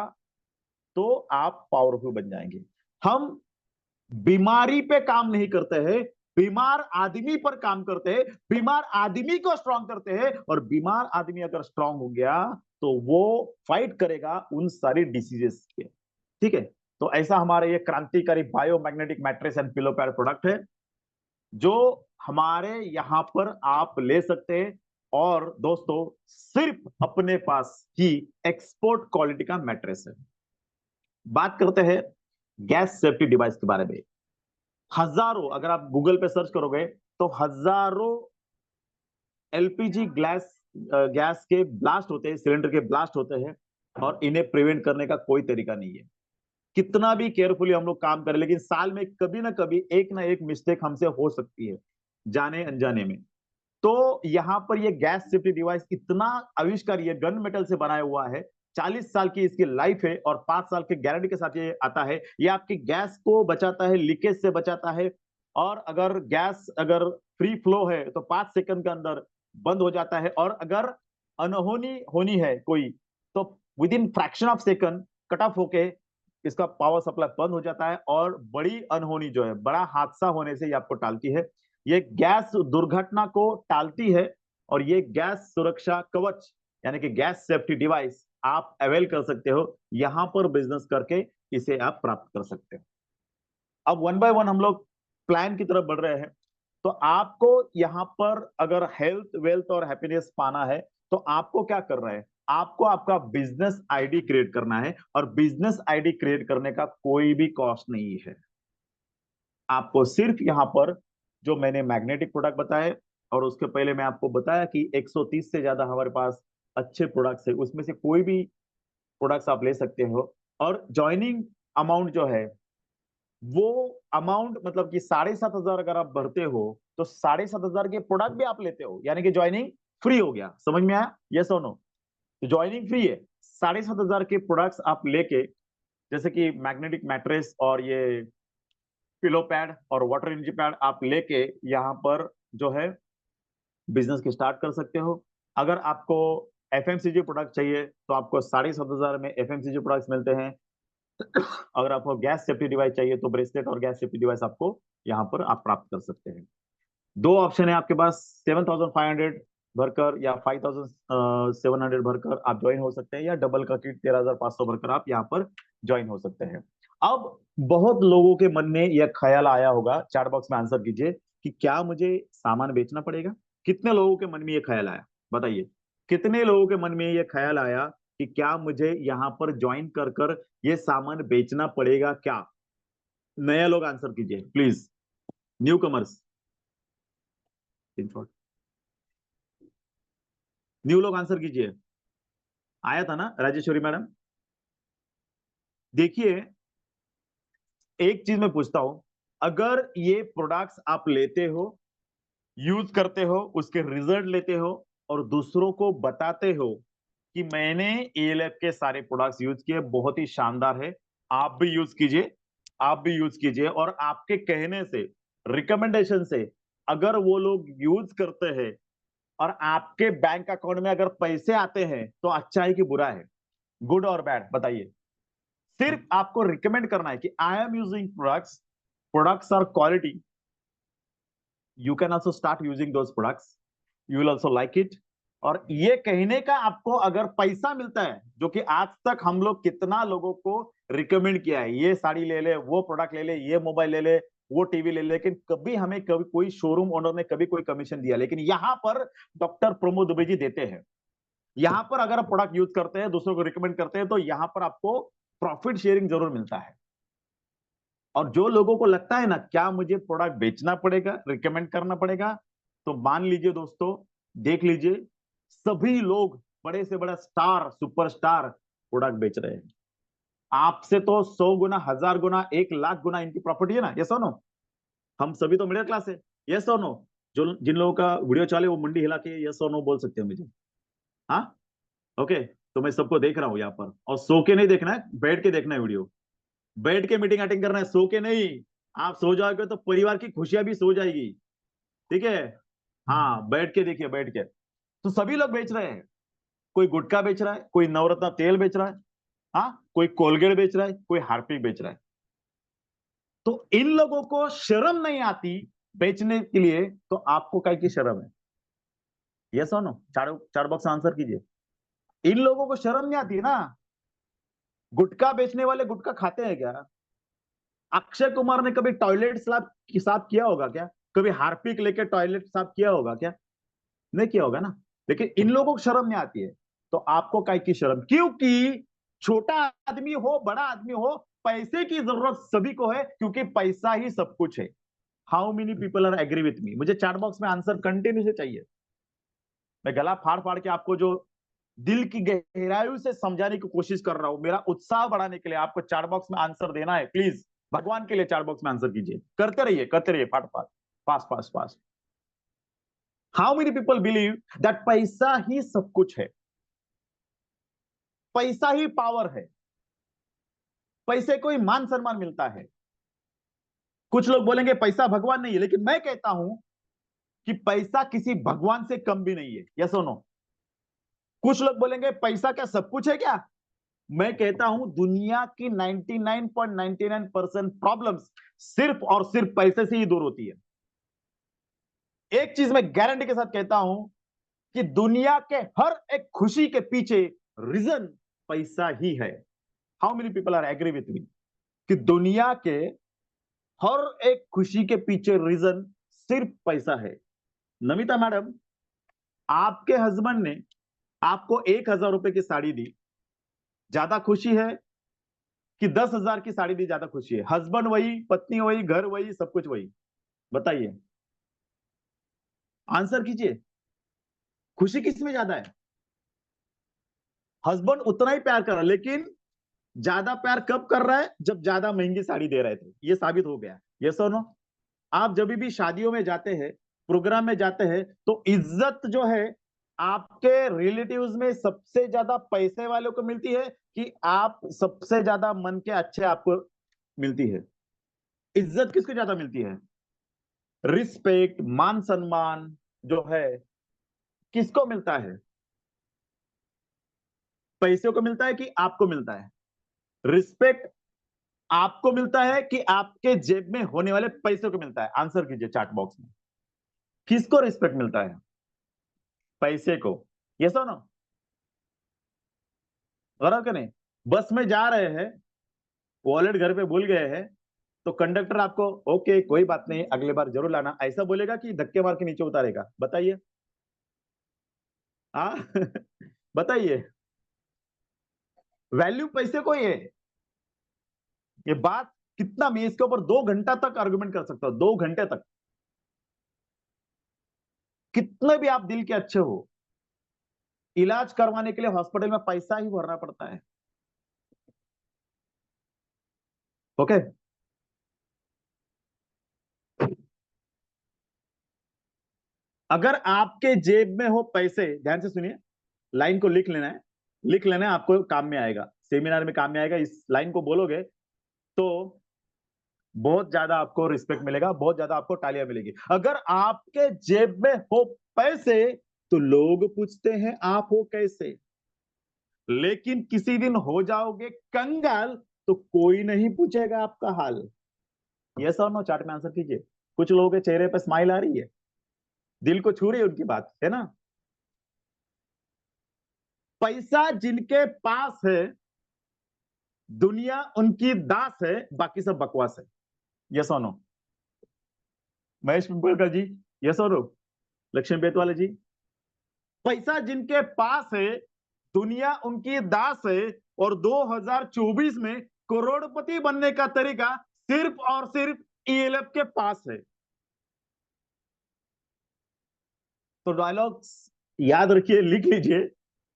तो आप पावरफुल बन जाएंगे। हम बीमारी पे काम नहीं करते हैं, बीमार आदमी पर काम करते हैं, बीमार आदमी को स्ट्रांग करते हैं, और बीमार आदमी अगर स्ट्रांग हो गया तो वो फाइट करेगा उन सारी डिसीजेस के। ठीक है, तो ऐसा हमारे ये क्रांतिकारी biomagnetic mattress and pillow pad product है जो हमारे यहां पर आप ले सकते हैं। और दोस्तों, सिर्फ अपने पास ही एक्सपोर्ट क्वालिटी का मैट्रेस है। बात करते हैं गैस सेफ्टी डिवाइस के बारे में। हजारों, अगर आप गूगल पे सर्च करोगे तो हजारों एलपीजी गैस के ब्लास्ट होते हैं, सिलेंडर के ब्लास्ट होते हैं, और इन्हें प्रिवेंट करने का कोई तरीका नहीं है। कितना भी केयरफुली हम लोग काम करें, लेकिन साल में कभी ना कभी एक ना एक मिस्टेक हमसे हो सकती है, जाने अनजाने में। तो यहां पर ये गैस सेफ्टी डिवाइस इतना आविष्कार, ये गन मेटल से बनाया हुआ है, 40 साल की इसकी लाइफ है, और 5 साल के गारंटी के साथ ये आता है। ये आपकी गैस को बचाता है, लीकेज से बचाता है, और अगर गैस अगर फ्री फ्लो है तो 5 सेकंड के अंदर बंद हो जाता है। और अगर अनहोनी होनी है कोई, तो with in fraction of second cut off होके इसका पावर सप्लाई बंद हो जाता है, और बड़ी अनहोनी जो है, बड़ा हादसा होने से ये आपको टालती है। ये गैस दुर्घटना को टालती है, और ये गैस सुरक्षा कवच यानी कि गैस सेफ्टी डिवाइस आप अवेल कर सकते हो, यहां पर बिजनेस करके इसे आप प्राप्त कर सकते हो। अब वन बाय वन हम लोग प्लान की तरफ बढ़ रहे हैं। तो आपको यहां पर अगर हेल्थ वेल्थ और हैप्पीनेस पाना है, तो आपको क्या कर रहे हैं, आपको आपका बिजनेस आईडी क्रिएट करना है, और बिजनेस आईडी क्रिएट करने का कोई भी कॉस्ट नहीं है। आपको सिर्फ यहां पर जो मैंने मैग्नेटिक प्रोडक्ट बताए, और उसके पहले मैं आपको बताया कि 130 से ज्यादा हमारे पास अच्छे प्रोडक्ट्स है, उसमें से कोई भी प्रोडक्ट्स आप ले सकते हो। और ज्वाइनिंग अमाउंट जो है, वो अमाउंट मतलब कि 7,500 अगर आप भरते हो, तो 7,500 के प्रोडक्ट भी आप लेते हो, यानी कि ज्वाइनिंग फ्री हो गया। समझ में आया? यस और नो? तो ज्वाइनिंग फ्री है। 7,500 के प्रोडक्ट्स आप लेके, जैसे कि मैग्नेटिक मैट्रेस और ये पिलो पैड और वाटर एनर्जी पैड आप लेके यहाँ पर जो है बिजनेस की स्टार्ट कर सकते हो। अगर आपको एफएमसीजी प्रोडक्ट चाहिए, तो आपको 7,500 में एफएमसीजी प्रोडक्ट्स मिलते हैं। अगर आपको गैस सेफ्टी डिवाइस चाहिए, तो ब्रेसलेट और गैस सेफ्टी डिवाइस आपको यहाँ पर आप प्राप्त कर सकते हैं। दो ऑप्शन है आपके पास, 7,500 भरकर या 5,700 भरकर आप ज्वाइन हो सकते हैं, या डबल का किट 13,500 भरकर आप यहाँ पर ज्वाइन हो सकते हैं। अब बहुत लोगों के मन में यह ख्याल आया होगा, चैट बॉक्स में आंसर कीजिए कि क्या मुझे सामान बेचना पड़ेगा? कितने लोगों के मन में यह ख्याल आया, बताइए। कितने लोगों के मन में यह ख्याल आया कि क्या मुझे यहाँ पर ज्वाइन कर कर ये सामान बेचना पड़ेगा क्या? नए लोग आंसर कीजिए प्लीज, न्यू कमर्स। न्यू लोग आंसर कीजिए। आया था ना राजेश्वरी मैडम? देखिए, एक चीज मैं पूछता हूं, अगर ये प्रोडक्ट्स आप लेते हो, यूज करते हो, उसके रिजल्ट लेते हो, और दूसरों को बताते हो कि मैंने एएलएफ के सारे प्रोडक्ट्स यूज किए, बहुत ही शानदार है, आप भी यूज कीजिए, आप भी यूज कीजिए, और आपके कहने से, रिकमेंडेशन से अगर वो लोग यूज करते हैं और आपके बैंक अकाउंट में अगर पैसे आते हैं, तो अच्छा है कि बुरा है, गुड और बैड, बताइए। सिर्फ आपको रिकमेंड करना है कि I am using products, products are quality, you can also start using those products, you will also like it. और ये कहने का आपको अगर पैसा मिलता है, जो कि आज तक हम लोग कितना लोगों को रिकमेंड किया है, ये साड़ी ले ले, वो प्रोडक्ट ले ले, ये मोबाइल ले ले, वो टीवी ले ले, लेकिन कभी हमें कभी कोई शोरूम ओनर ने कभी कोई कमीशन दिया, लेकिन यहां पर डॉक्टर प्रमोद दुबे जी देते हैं। यहां पर अगर आप प्रोडक्ट यूज करते हैं, दूसरों को रिकमेंड करते हैं, तो यहां पर आपको प्रॉफिट शेयरिंग जरूर मिलता है। और जो लोगों को लगता है ना, क्या मुझे प्रोडक्ट बेचना पड़ेगा, रिकमेंड करना पड़ेगा, तो मान लीजिए दोस्तों, देख लीजिए, सभी लोग बड़े से बड़ा स्टार, सुपरस्टार प्रोडक्ट बेच रहे हैं। आपसे तो 100 गुना, 1,000 गुना, 1,00,000 गुना इनकी प्रॉफिट है ना, ये सुनो। हम सभी तो मिडिल क्लास है, ये सुनो। जो जिन लोगों का वीडियो चाले वो मुंडी हिला के ये सुनो बोल सकते हैं मुझे। हाँ, ओके। तो मैं सबको देख रहा हूँ यहाँ पर, और सो के नहीं देखना है, बैठ के देखना है वीडियो। बैठ के मीटिंग अटेंड करना है, सो के नहीं। आप सो जाओगे तो परिवार की खुशियां भी सो जाएगी, ठीक है? हाँ, बैठ के देखिए, बैठ के। तो सभी लोग बेच रहे हैं, कोई गुटखा बेच रहा है, कोई नवरत्न तेल बेच रहा है, हाँ, कोई कोलगेट बेच रहा है, कोई हार्पिक बेच रहा है। तो इन लोगों को शर्म नहीं आती बेचने के लिए, तो आपको काय की शर्म है? ये सुनो, चार चार बॉक्स आंसर कीजिए। इन लोगों को शर्म नहीं आती ना? गुटखा बेचने वाले गुटखा खाते हैं क्या? अक्षय कुमार ने कभी टॉयलेट साफ किया होगा क्या? कभी हार्पिक लेके टॉयलेट साफ किया होगा क्या? नहीं किया होगा ना। लेकिन इन लोगों को शर्म नहीं आती है, तो आपको काय की शर्म? क्योंकि छोटा आदमी हो, बड़ा आदमी हो, पैसे की जरूरत सभी को है, क्योंकि पैसा ही सब कुछ है। How many people are agree with me? मुझे चैट बॉक्स में आंसर कंटिन्यू से चाहिए। मैं गला फाड़ फाड़ के आपको जो दिल की गहराई से समझाने की कोशिश कर रहा हूं, मेरा उत्साह बढ़ाने के लिए आपको चैट बॉक्स में आंसर देना है। प्लीज भगवान के लिए चैट बॉक्स में आंसर कीजिए, करते रहिए, फाट फाट, fast fast fast. How many people believe that पैसा ही सब कुछ है, पैसा ही पावर है, पैसे को ही मान सम्मान मिलता है। कुछ लोग बोलेंगे पैसा भगवान नहीं है, लेकिन मैं कहता हूं कि पैसा किसी भगवान से कम भी नहीं है। यस और नो? कुछ लोग बोलेंगे पैसा क्या सब कुछ है क्या? मैं कहता हूं दुनिया की 99.99% प्रॉब्लम्स सिर्फ और सिर्फ पैसे से ही दूर होती है। एक चीज मैं गारंटी के साथ कहता हूं कि दुनिया के हर एक खुशी के पीछे रीजन पैसा ही है। How many people are agree with me कि दुनिया के हर एक खुशी के पीछे रीजन सिर्फ पैसा है। नमिता मैडम, आपके हस्बैंड ने आपको 1,000 रुपए की साड़ी दी, ज्यादा खुशी है कि 10,000 की साड़ी दी ज्यादा खुशी है? हस्बैंड वही, पत्नी वही, घर वही, सब कुछ वही, बताइए, आंसर कीजिए, खुशी किस में ज्यादा है? हस्बैंड उतना ही प्यार कर रहा है, लेकिन ज्यादा प्यार कब कर रहा है? जब ज्यादा महंगी साड़ी दे रहे थे, ये साबित हो गया। ये सुनो, आप जब भी शादियों में जाते हैं, प्रोग्राम में जाते हैं, तो इज्जत जो है आपके रिलेटिव्स में सबसे ज्यादा पैसे वालों को मिलती है कि आप सबसे ज्यादा मन के अच्छे आपको मिलती है? इज्जत किसको ज्यादा मिलती है? रिस्पेक्ट, मान सम्मान जो है किसको मिलता है? पैसे को मिलता है कि आपको मिलता है? रिस्पेक्ट आपको मिलता है कि आपके जेब में होने वाले पैसे को मिलता है? आंसर कीजिए चैट बॉक्स में, किसको रिस्पेक्ट मिलता है? पैसे को। ये सुनो, गौरव के नहीं, बस में जा रहे हैं, वॉलेट घर पे भूल गए हैं, तो कंडक्टर आपको ओके कोई बात नहीं अगले बार जरूर लाना ऐसा बोलेगा कि धक्के मार के नीचे उतारेगा? बताइए, हाँ बताइए, वैल्यू पैसे को ही है। ये बात कितना, मैं इसके ऊपर 2 घंटा तक आर्गुमेंट कर सकता हूं, 2 घंटे तक। कितने भी आप दिल के अच्छे हो, इलाज करवाने के लिए हॉस्पिटल में पैसा ही भरना पड़ता है। ओके, अगर आपके जेब में हो पैसे, ध्यान से सुनिए, लाइन को लिख लेना है, लिख लेना है, आपको काम में आएगा, सेमिनार में काम में आएगा। इस लाइन को बोलोगे तो बहुत ज्यादा आपको रिस्पेक्ट मिलेगा, बहुत ज्यादा आपको तालियां मिलेगी। अगर आपके जेब में हो पैसे तो लोग पूछते हैं आप हो कैसे, लेकिन किसी दिन हो जाओगे कंगाल तो कोई नहीं पूछेगा आपका हाल। यस और नो, चार्ट में आंसर कीजिए। कुछ लोगों के चेहरे पर स्माइल आ रही है, दिल को छू रही है उनकी बात, है ना? पैसा जिनके पास है दुनिया उनकी दास है, बाकी सब बकवास है। यस और नो, महेश पिंपलकर जी, यस और नो, लक्ष्मी बेतवाले जी, पैसा जिनके पास है दुनिया उनकी दास है, और 2024 में करोड़पति बनने का तरीका सिर्फ और सिर्फ ईएलएफ के पास है। तो डायलॉग्स याद रखिए, लिख लीजिए।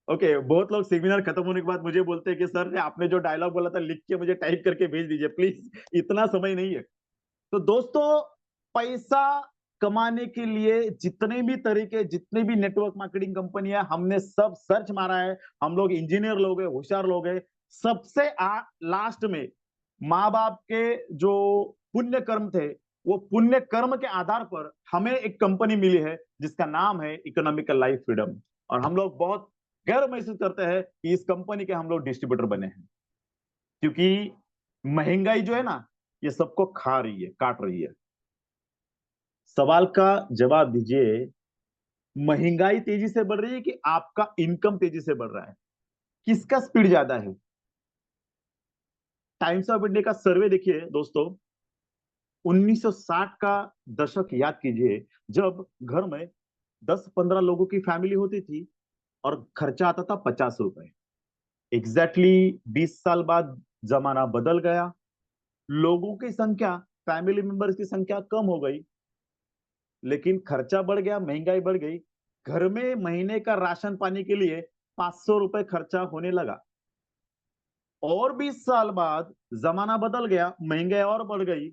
ओके, बहुत लोग सेमिनार खत्म होने के बाद मुझे बोलते हैं कि सर आपने जो डायलॉग बोला था लिख के मुझे टाइप करके भेज दीजिए प्लीज, इतना समय नहीं है। तो दोस्तों, पैसा कमाने के लिए जितने भी तरीके, जितने भी नेटवर्क मार्केटिंग कंपनी है, हमने सब सर्च मारा है। हम लोग इंजीनियर लोग हैं, होशियार लोग हैं। सबसे लास्ट में माँ बाप के जो पुण्य कर्म थे, वो पुण्य कर्म के आधार पर हमें एक कंपनी मिली है जिसका नाम है इकोनॉमिकल लाइफ फ्रीडम। और हम लोग बहुत गर्व महसूस करते हैं कि इस कंपनी के हम लोग डिस्ट्रीब्यूटर बने हैं, क्योंकि महंगाई जो है ना, ये सबको खा रही है, काट रही है। सवाल का जवाब दीजिए, महंगाई तेजी से बढ़ रही है कि आपका इनकम तेजी से बढ़ रहा है? किसका स्पीड ज्यादा है? टाइम्स ऑफ इंडिया का सर्वे देखिए दोस्तों, 1960 का दशक याद कीजिए, जब घर में 10-15 लोगों की फैमिली होती थी और खर्चा आता था 50 रुपए। एग्जैक्टली 20 साल बाद जमाना बदल गया, लोगों की संख्या, फैमिली मेंबर्स की संख्या कम हो गई, लेकिन खर्चा बढ़ गया, महंगाई बढ़ गई। घर में महीने का राशन पानी के लिए 500 रुपए खर्चा होने लगा। और 20 साल बाद जमाना बदल गया, महंगाई और बढ़ गई।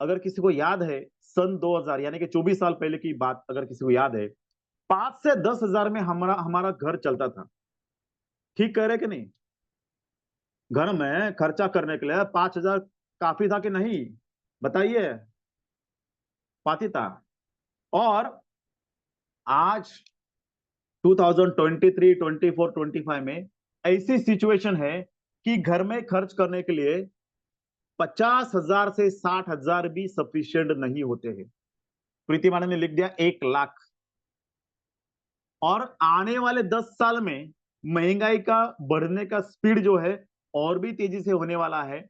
अगर किसी को याद है, सन 2000 यानी कि 24 साल पहले की बात अगर किसी को याद है, 5 से 10 हजार में हमारा हमारा घर चलता था। ठीक कह रहे कि नहीं? घर में खर्चा करने के लिए 5 हजार काफी था कि नहीं? बताइए, पाती था। और आज 2023, 24, 25 में ऐसी सिचुएशन है कि घर में खर्च करने के लिए 50,000 से 60,000 भी सफिशिएंट नहीं होते हैं। प्रीति मैडम ने लिख दिया 1 लाख। और आने वाले 10 साल में महंगाई का बढ़ने का स्पीड जो है और भी तेजी से होने वाला है।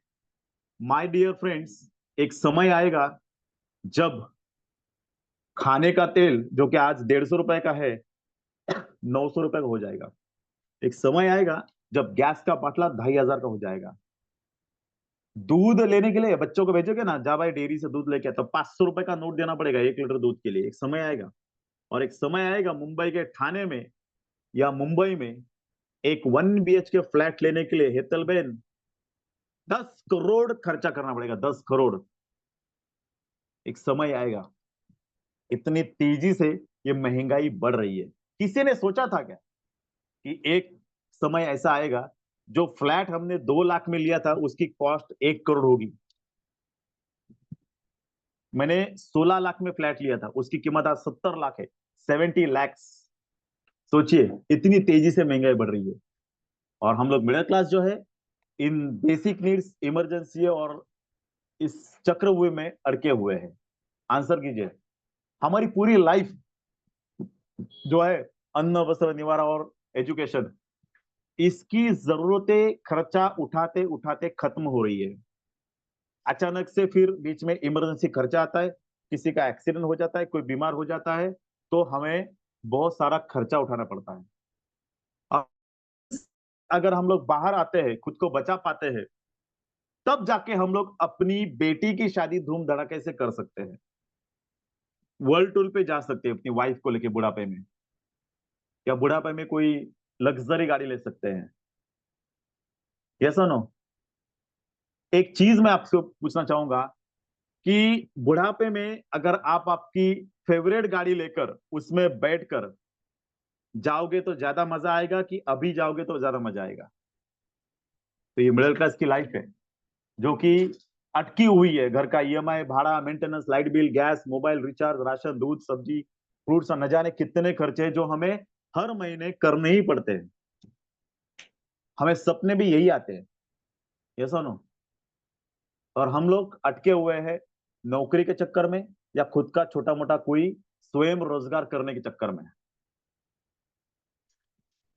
माय डियर फ्रेंड्स, एक समय आएगा जब खाने का तेल जो कि आज 150 रुपए का है 900 रुपए का हो जाएगा। एक समय आएगा जब गैस का बाटला 2,500 का हो जाएगा। दूध लेने के लिए बच्चों को भेजोगे ना, जा भाई डेयरी से दूध लेके, तो 500 रुपए का नोट देना पड़ेगा 1 लीटर दूध के लिए। एक समय आएगा। और एक समय आएगा मुंबई के ठाणे में या मुंबई में एक 1 BHK फ्लैट लेने के लिए हेतल बेन 10 करोड़ खर्चा करना पड़ेगा, 10 करोड़। एक समय आएगा। इतनी तेजी से ये महंगाई बढ़ रही है। किसी ने सोचा था क्या कि एक समय ऐसा आएगा जो फ्लैट हमने 2 लाख में लिया था उसकी कॉस्ट 1 करोड़ होगी। मैंने 16 लाख में फ्लैट लिया था, उसकी कीमत आज 70 लाख है, 70 लैक्स। सोचिए इतनी तेजी से महंगाई बढ़ रही है। और हम लोग मिडिल क्लास जो है इन बेसिक नीड्स, इमरजेंसी और इस चक्रव्यूह में अड़के हुए हैं। आंसर कीजिए। हमारी पूरी लाइफ जो है अन्न, वस्त्र, निवारा और एजुकेशन, इसकी जरूरतें खर्चा उठाते उठाते खत्म हो रही है। अचानक से फिर बीच में इमरजेंसी खर्चा आता है, किसी का एक्सीडेंट हो जाता है, कोई बीमार हो जाता है, तो हमें बहुत सारा खर्चा उठाना पड़ता है। अब अगर हम लोग बाहर आते हैं, खुद को बचा पाते हैं, तब जाके हम लोग अपनी बेटी की शादी धूम धड़ाके से कर सकते हैं। वर्ल्ड टूर पे जा सकते हैं अपनी वाइफ को लेके बुढ़ापे में, या बुढ़ापे में कोई लग्जरी गाड़ी ले सकते हैं। यस और नो? एक चीज मैं आपसे पूछना चाहूंगा कि बुढ़ापे में अगर आप आपकी फेवरेट गाड़ी लेकर उसमें बैठकर जाओगे तो ज्यादा मजा आएगा कि अभी जाओगे तो ज्यादा मजा आएगा? तो ये मिडिल क्लास की लाइफ है जो कि अटकी हुई है। घर का ईएमआई, भाड़ा, maintenance, light bill, gas, mobile recharge, ration, दूध, सब्जी, फ्रूट्स, न जाने कितने खर्चे जो हमें हर महीने करने ही पड़ते हैं। हमें सपने भी यही आते हैं। ये सुनो। और हम लोग अटके हुए हैं नौकरी के चक्कर में या खुद का छोटा मोटा कोई स्वयं रोजगार करने के चक्कर में।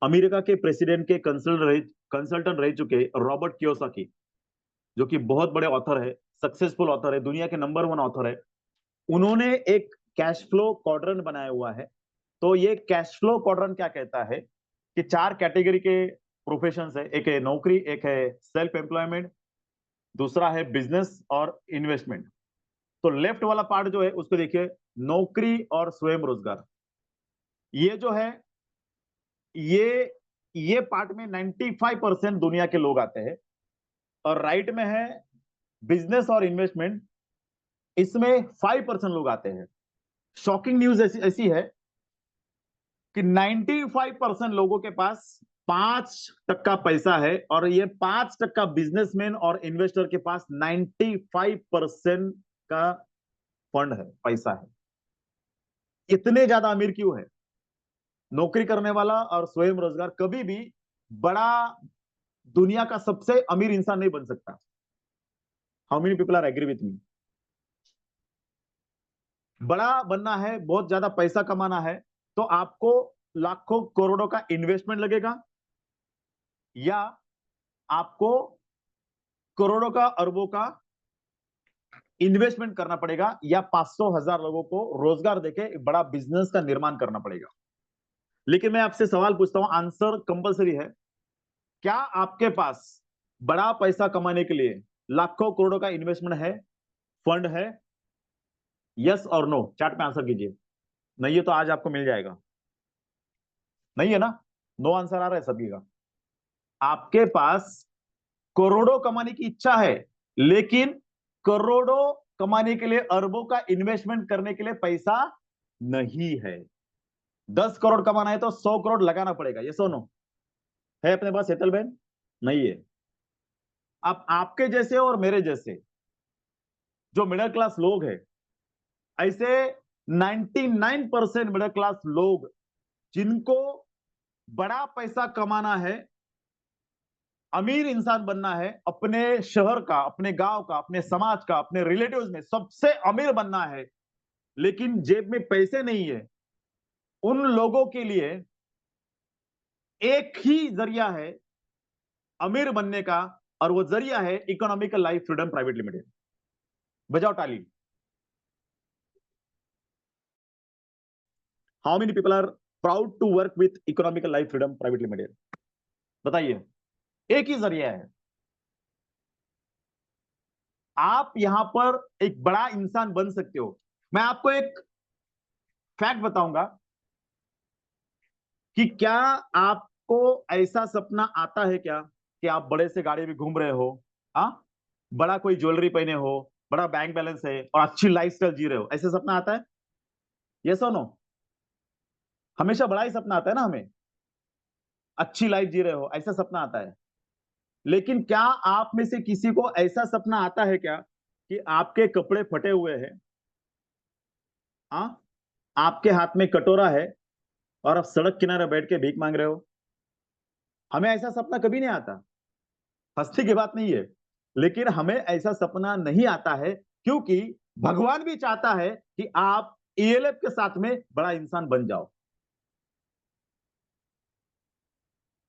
अमेरिका के प्रेसिडेंट के कंसल्टेंट रह चुके रॉबर्ट कियोसाकी, जो कि बहुत बड़े ऑथर है, सक्सेसफुल ऑथर है, दुनिया के नंबर 1 ऑथर है। उन्होंने एक कैश फ्लो क्वाड्रेंट बनाया हुआ है। तो ये कैश फ्लो क्वाड्रेंट क्या कहता है कि 4 कैटेगरी के प्रोफेशन है। एक है नौकरी, एक है सेल्फ एम्प्लॉयमेंट, दूसरा है बिजनेस और इन्वेस्टमेंट। तो लेफ्ट वाला पार्ट जो है उसको देखिए, नौकरी और स्वयं रोजगार। ये जो है ये ये पार्ट में 95% दुनिया के लोग आते हैं। और राइट में है बिजनेस और इन्वेस्टमेंट, इसमें 5% लोग आते हैं। शॉकिंग न्यूज ऐसी है कि 95% लोगों के पास 5% पैसा है, और ये 5% बिजनेसमैन और इन्वेस्टर के पास 95% का फंड है, पैसा है। इतने ज्यादा अमीर क्यों है? नौकरी करने वाला और स्वयं रोजगार कभी भी बड़ा, दुनिया का सबसे अमीर इंसान नहीं बन सकता। How many people are agree with me? बड़ा बनना है, बहुत ज्यादा पैसा कमाना है, तो आपको लाखों करोड़ों का इन्वेस्टमेंट लगेगा, या आपको करोड़ों का, अरबों का इन्वेस्टमेंट करना पड़ेगा, या 500,000 लोगों को रोजगार देके बड़ा बिजनेस का निर्माण करना पड़ेगा। लेकिन मैं आपसे सवाल पूछता हूं, आंसर कंपलसरी है। क्या आपके पास बड़ा पैसा कमाने के लिए लाखों करोड़ों का इन्वेस्टमेंट है, फंड है? यस और नो, चैट में आंसर कीजिए। नहीं है तो आज आपको मिल जाएगा। नहीं है ना? नो आंसर आ रहा है सभी का। आपके पास करोड़ों कमाने की इच्छा है, लेकिन करोड़ों कमाने के लिए, अरबों का इन्वेस्टमेंट करने के लिए पैसा नहीं है। 10 करोड़ कमाना है तो 100 करोड़ लगाना पड़ेगा। ये सोनो है अपने पास हेतल बहन? नहीं है। अब आपके जैसे और मेरे जैसे जो मिडिल क्लास लोग हैं, ऐसे 99% मिडिल क्लास लोग जिनको बड़ा पैसा कमाना है, अमीर इंसान बनना है, अपने शहर का, अपने गांव का, अपने समाज का, अपने रिलेटिव्स में सबसे अमीर बनना है, लेकिन जेब में पैसे नहीं है, उन लोगों के लिए एक ही जरिया है अमीर बनने का, और वो जरिया है economical life freedom private limited. बजाओ ताली। How many people are proud to work with economical life freedom private limited? बताइए। एक ही जरिया है, आप यहां पर एक बड़ा इंसान बन सकते हो। मैं आपको एक फैक्ट बताऊंगा कि क्या आपको ऐसा सपना आता है क्या कि आप बड़े से गाड़ी में घूम रहे हो, हाँ, बड़ा कोई ज्वेलरी पहने हो, बड़ा बैंक बैलेंस है और अच्छी लाइफस्टाइल जी रहे हो, ऐसा सपना आता है? यस और नो? हमेशा बड़ा ही सपना आता है ना हमें, अच्छी लाइफ जी रहे हो ऐसा सपना आता है। लेकिन क्या आप में से किसी को ऐसा सपना आता है क्या कि आपके कपड़े फटे हुए हैं, हाँ, आपके हाथ में कटोरा है और आप सड़क किनारे बैठ के भीख मांग रहे हो? हमें ऐसा सपना कभी नहीं आता। हंसने की बात नहीं है, लेकिन हमें ऐसा सपना नहीं आता है क्योंकि भगवान भी चाहता है कि आप ईएलएफ के साथ में बड़ा इंसान बन जाओ।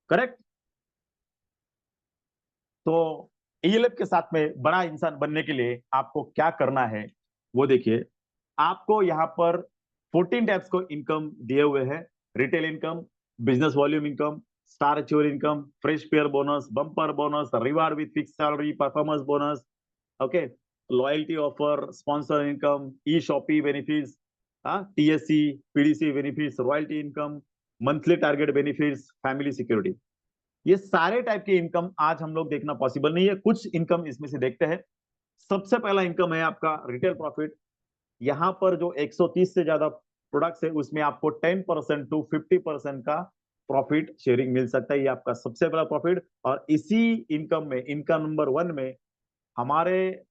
करेक्ट? तो ईएलएफ के साथ में बड़ा इंसान बनने के लिए आपको क्या करना है वो देखिए। आपको यहाँ पर 14 टाइप्स को इनकम दिए हुए हैं। Retail income, business volume income, star achiever income, fresh pair bonus, bumper bonus, reward with fix salary, performance bonus, okay, loyalty offer, sponsor income, e shoppy benefits, TSC, PDC benefits, royalty income, monthly target benefits, family security. ये सारे type की income आज हम लोग देखना possible नहीं है, कुछ इनकम इसमें से देखते हैं। सबसे पहला इनकम है आपका रिटेल प्रॉफिट। यहाँ पर जो 130 से ज्यादा प्रोडक्ट्स है उसमें आपको 10% टू 50% का प्रॉफिट शेयरिंग मिल सकता है, ये आपका सबसे बड़ा प्रॉफिट। और इसी इनकम में, इनकम नंबर 1 में, हमारे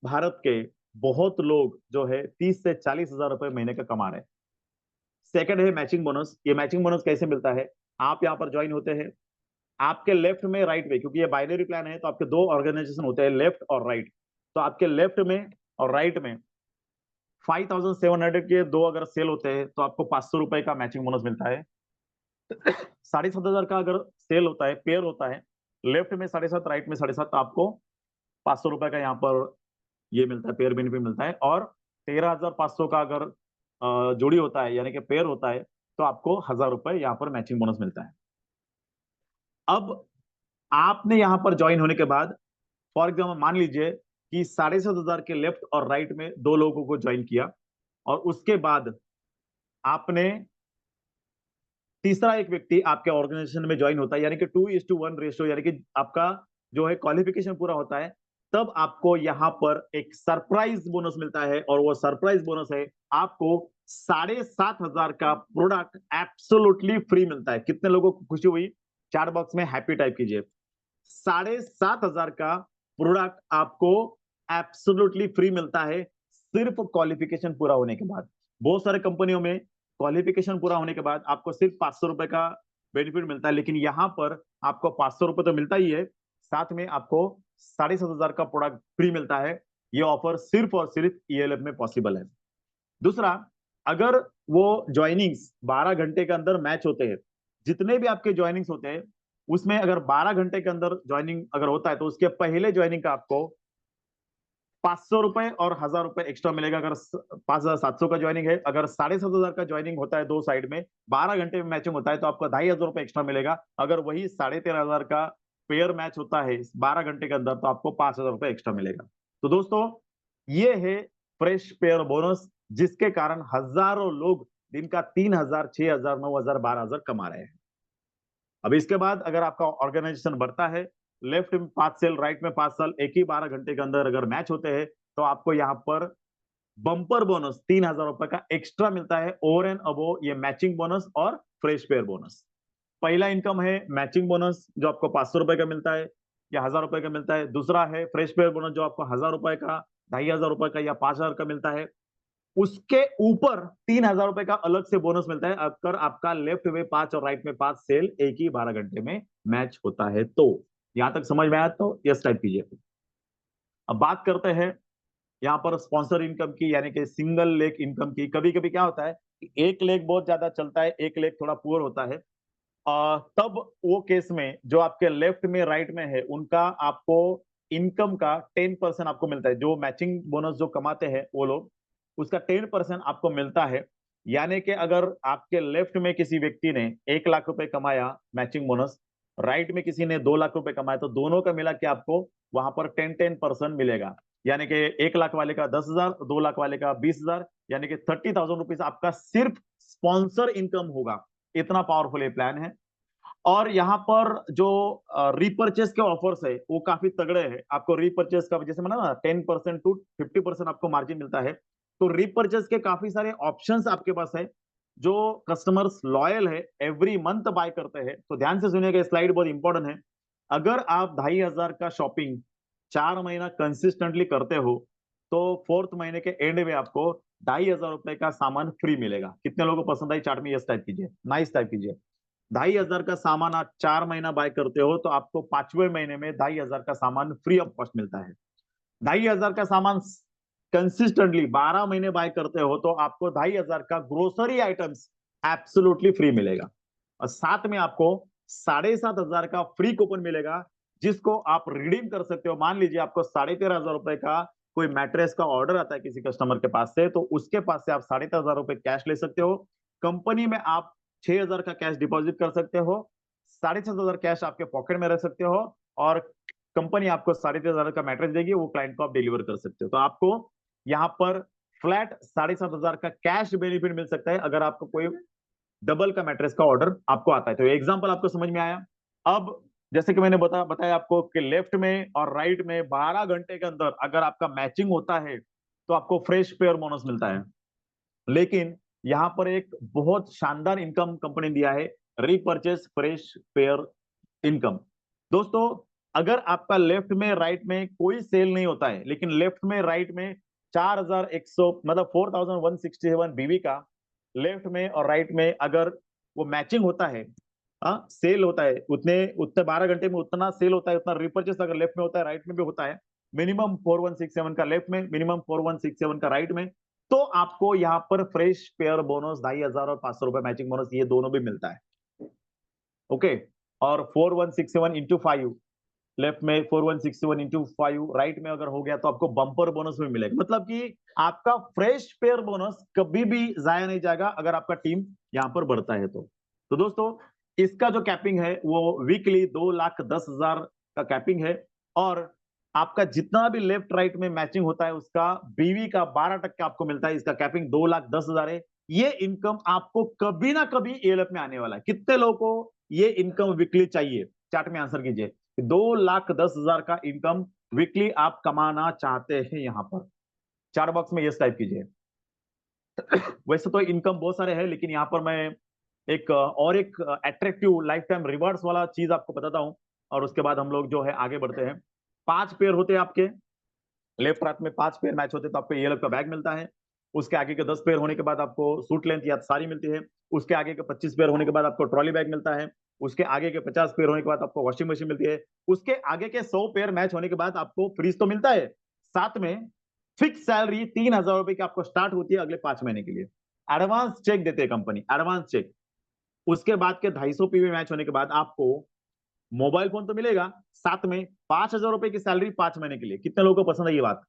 भारत के बहुत लोग जो है 30 से 40 हजार रुपए महीने का कमा रहे हैं। सेकंड है मैचिंग बोनस। ये मैचिंग बोनस कैसे मिलता है? आप यहाँ पर ज्वाइन होते हैं, आपके लेफ्ट में, राइट में, क्योंकि ये बाइनरी प्लान है तो आपके दो ऑर्गेनाइजेशन होते हैं, लेफ्ट और राइट। तो आपके लेफ्ट में और राइट में 5700 के दो अगर सेल होते हैं तो आपको 500 रुपए का मैचिंग बोनस मिलता है। 7,500 का अगर सेल होता है, पेयर होता है, लेफ्ट में 7,500, राइट में 7,500, तो आपको 500 रुपए का यहाँ पर ये मिलता है, पेयर बेनिफिट मिलता है। और 13,500 का अगर जोड़ी होता है यानी कि पेयर होता है तो आपको 1,000 रुपए यहाँ पर मैचिंग बोनस मिलता है। अब आपने यहाँ पर ज्वाइन होने के बाद, फॉर एग्जाम्पल मान लीजिए कि 7,500 के लेफ्ट और राइट में दो लोगों को ज्वाइन किया, और उसके बाद आपने तीसरा एक व्यक्ति आपके ऑर्गेनाइजेशन में ज्वाइन होता है, यानी कि 2:1 रेशियो, यानी कि आपका जो है क्वालिफिकेशन पूरा होता है, तब आपको यहाँ पर एक सरप्राइज बोनस मिलता है। और वो सरप्राइज बोनस है आपको 7,500 का प्रोडक्ट एब्सोल्युटली फ्री मिलता है। कितने लोगों को खुशी हुई? चार बॉक्स में हैप्पी टाइप कीजिए। 7,500 का प्रोडक्ट आपको एब्सोल्युटली फ्री मिलता है सिर्फ क्वालिफिकेशन पूरा होने के बाद। बहुत सारे कंपनियों में क्वालिफिकेशन पूरा होने के बाद आपको सिर्फ 500 रुपए का बेनिफिट मिलता है, लेकिन यहां पर आपको 500 रुपए तो मिलता ही है, साथ में आपको 7,500 का प्रोडक्ट फ्री मिलता है। ये ऑफर सिर्फ और सिर्फ ईएलएफ में पॉसिबल है। दूसरा, अगर वो ज्वाइनिंग्स 12 घंटे के अंदर मैच होते हैं, जितने भी आपके ज्वाइनिंग्स होते हैं उसमें अगर 12 घंटे के अंदर ज्वाइनिंग अगर होता है तो उसके पहले ज्वाइनिंग का आपको 500 रुपए और 1,000 रुपए एक्स्ट्रा मिलेगा। अगर 5,700 का ज्वाइनिंग है, अगर 7,500 का ज्वाइनिंग होता है दो साइड में, 12 घंटे में मैचिंग होता है तो आपको 2,500 रुपए एक्स्ट्रा मिलेगा। अगर वही 13,500 का पेयर मैच होता है 12 घंटे के अंदर तो आपको 5,000 रुपए एक्स्ट्रा मिलेगा। तो दोस्तों, ये है फ्रेश पेयर बोनस, जिसके कारण हजारों लोग दिन का 3,000, 6,000, 9,000, 12,000 कमा रहे हैं। अब इसके बाद अगर आपका ऑर्गेनाइजेशन बढ़ता है, लेफ्ट में 5 सेल, राइट में 5 साल, एक ही 12 घंटे के अंदर अगर मैच होते हैं तो आपको यहाँ पर बम्पर बोनस 3,000 रुपए का एक्स्ट्रा मिलता है, ओवर एंड अबो ये मैचिंग बोनस और फ्रेश पेयर बोनस। पहला इनकम है मैचिंग बोनस जो आपको 500 रुपए का मिलता है या 1,000 रुपए का मिलता है। दूसरा है फ्रेश पेयर बोनस जो आपको 1,000 रुपए का, 2,500 रुपए का या 5,000 का मिलता है। उसके ऊपर 3,000 रुपए का अलग से बोनस मिलता है अगर आपका लेफ्ट में 5 और राइट में 5 सेल एक ही 12 घंटे में मैच होता है तो। यहां तक समझ में आया तो यस टाइप कीजिए। अब बात करते हैं यहाँ पर स्पॉन्सर इनकम की, यानी कि सिंगल लेग इनकम की। कभी कभी क्या होता है कि एक लेग बहुत ज्यादा चलता है, एक लेग थोड़ा पुअर होता है। तब वो केस में जो आपके लेफ्ट में राइट में है उनका आपको इनकम का 10% आपको मिलता है। जो मैचिंग बोनस जो कमाते हैं वो लोग, उसका 10% आपको मिलता है। यानी कि अगर आपके लेफ्ट में किसी व्यक्ति ने 1 लाख रुपए कमाया मैचिंग बोनस, राइट में किसी ने 2 लाख रुपए कमाया, तो दोनों का मिला के आपको वहां पर 10% मिलेगा। यानी कि 1 लाख वाले का 10,000, 2 लाख वाले का 20,000, यानी कि 30,000 रुपीज आपका सिर्फ स्पॉन्सर इनकम होगा। इतना पावरफुल ये प्लान है। और यहाँ पर जो रीपर्चेस के ऑफर्स है वो काफी तगड़े हैं। आपको रीपर्चेस का जैसे मैंने ना 10% टू 50% आपको मार्जिन मिलता है। तो रीपर्चेस के काफी सारे ऑप्शंस आपके पास है। जो कस्टमर्स लॉयल है एवरी मंथ बाय करते हैं, तो ध्यान से सुनिएगा, स्लाइड बहुत इंपॉर्टेंट है। अगर आप 2,500 का शॉपिंग 4 महीना कंसिस्टेंटली करते हो तो फोर्थ महीने के एंड में आपको 2,500 रुपए का सामान फ्री मिलेगा। कितने लोगों को पसंद आई चार्ट में? यस टाइप कीजिए, नाइस टाइप कीजिए। 2,500 का सामान आप 4 महीना बाय करते हो तो आपको 5वें महीने में 2,500 का सामान फ्री ऑफ कॉस्ट मिलता है। 2,500 का सामान कंसिस्टेंटली 12 महीने बाय करते हो तो आपको 2,500 का ग्रोसरी आइटम्स एब्सोल्युटली फ्री मिलेगा। और साथ में आपको 7,500 का फ्री कूपन मिलेगा, जिसको आप रिडीम कर सकते हो। मान लीजिए आपको 13,500 रुपए का कोई मैट्रेस का ऑर्डर आता है किसी कस्टमर के पास से, तो उसके पास से आप 13,500 रुपए कैश ले सकते हो। कंपनी में आप 6,000 का कैश डिपॉजिट कर सकते हो, 6,500 कैश आपके पॉकेट में रख सकते हो, और कंपनी आपको 3,500 का मैट्रेस देगी, वो क्लाइंट को आप डिलीवर कर सकते हो। तो आपको यहाँ पर फ्लैट 7,500 का कैश बेनिफिट मिल सकता है अगर आपको कोई डबल का मैट्रेस का ऑर्डर आपको आता है। तो एग्जांपल आपको समझ में आया। अब जैसे कि मैंने बताया आपको कि लेफ्ट में और राइट में 12 घंटे के अंदर अगर आपका मैचिंग होता है तो आपको फ्रेश पेयर बोनस मिलता है। लेकिन यहां पर एक बहुत शानदार इनकम कंपनी दिया है, रीपर्चेस फ्रेश पेयर इनकम। दोस्तों, अगर आपका लेफ्ट में राइट में कोई सेल नहीं होता है, लेकिन लेफ्ट में राइट में 4,100 मतलब 4,167 बीवी का लेफ्ट में और राइट में अगर वो मैचिंग होता है, सेल होता है, उतने उतने 12 घंटे में उतना सेल होता है, उतना रिपर्चेस अगर लेफ्ट में होता है राइट में भी होता है, मिनिमम 4,167 का लेफ्ट में, मिनिमम 4,167 का राइट में, तो आपको यहाँ पर फ्रेश पेयर बोनस 2,500 और 500 रुपए मैचिंग बोनस ये दोनों भी मिलता है। ओके। और 4,167 इंटू 5 लेफ्ट में, 4,161 इंटू 5 राइट में अगर हो गया तो आपको बम्पर बोनस भी मिलेगा। मतलब कि आपका फ्रेश पेयर बोनस कभी भी जाया नहीं जाएगा अगर आपका टीम यहां पर बढ़ता है तो दोस्तों, इसका जो कैपिंग है वो वीकली 2,10,000 का कैपिंग है। और आपका जितना भी लेफ्ट राइट में मैचिंग होता है उसका बीवी का 12% आपको मिलता है। इसका कैपिंग 2,10,000 है। ये इनकम आपको कभी ना कभी एएलएफ में आने वाला है। कितने लोगों को ये इनकम वीकली चाहिए? चार्ट में आंसर कीजिए। 2,10,000 का इनकम वीकली आप कमाना चाहते हैं यहां पर? चार बॉक्स में यस टाइप कीजिए। वैसे तो इनकम बहुत सारे हैं, लेकिन यहां पर मैं एक अट्रैक्टिव लाइफ टाइम रिवार्ड्स वाला चीज आपको बताता हूं, और उसके बाद हम लोग जो है आगे बढ़ते हैं। 5 पेयर होते हैं आपके लेफ्ट राइट में, 5 पेयर मैच होते हैं तो आपको ये का बैग मिलता है। उसके आगे के 10 पेयर होने के बाद आपको सूट लेंथ या साड़ी मिलती है। उसके आगे के 25 पेयर होने के बाद आपको ट्रॉली बैग मिलता है। उसके आगे के 50 पेयर होने के बाद आपको वॉशिंग मशीन मिलती है। उसके आगे के 100 पेयर मैच होने के बाद आपको फ्रीज तो मिलता है, साथ में फिक्स सैलरी 3,000 रुपए की आपको स्टार्ट होती है अगले 5 महीने के लिए। एडवांस चेक देते हैं कंपनी, एडवांस चेक। उसके बाद के 250 पीवी मैच होने के बाद आपको मोबाइल फोन तो मिलेगा, साथ में 5,000 रुपए की सैलरी 5 महीने के लिए। कितने लोगों को पसंद है ये बात?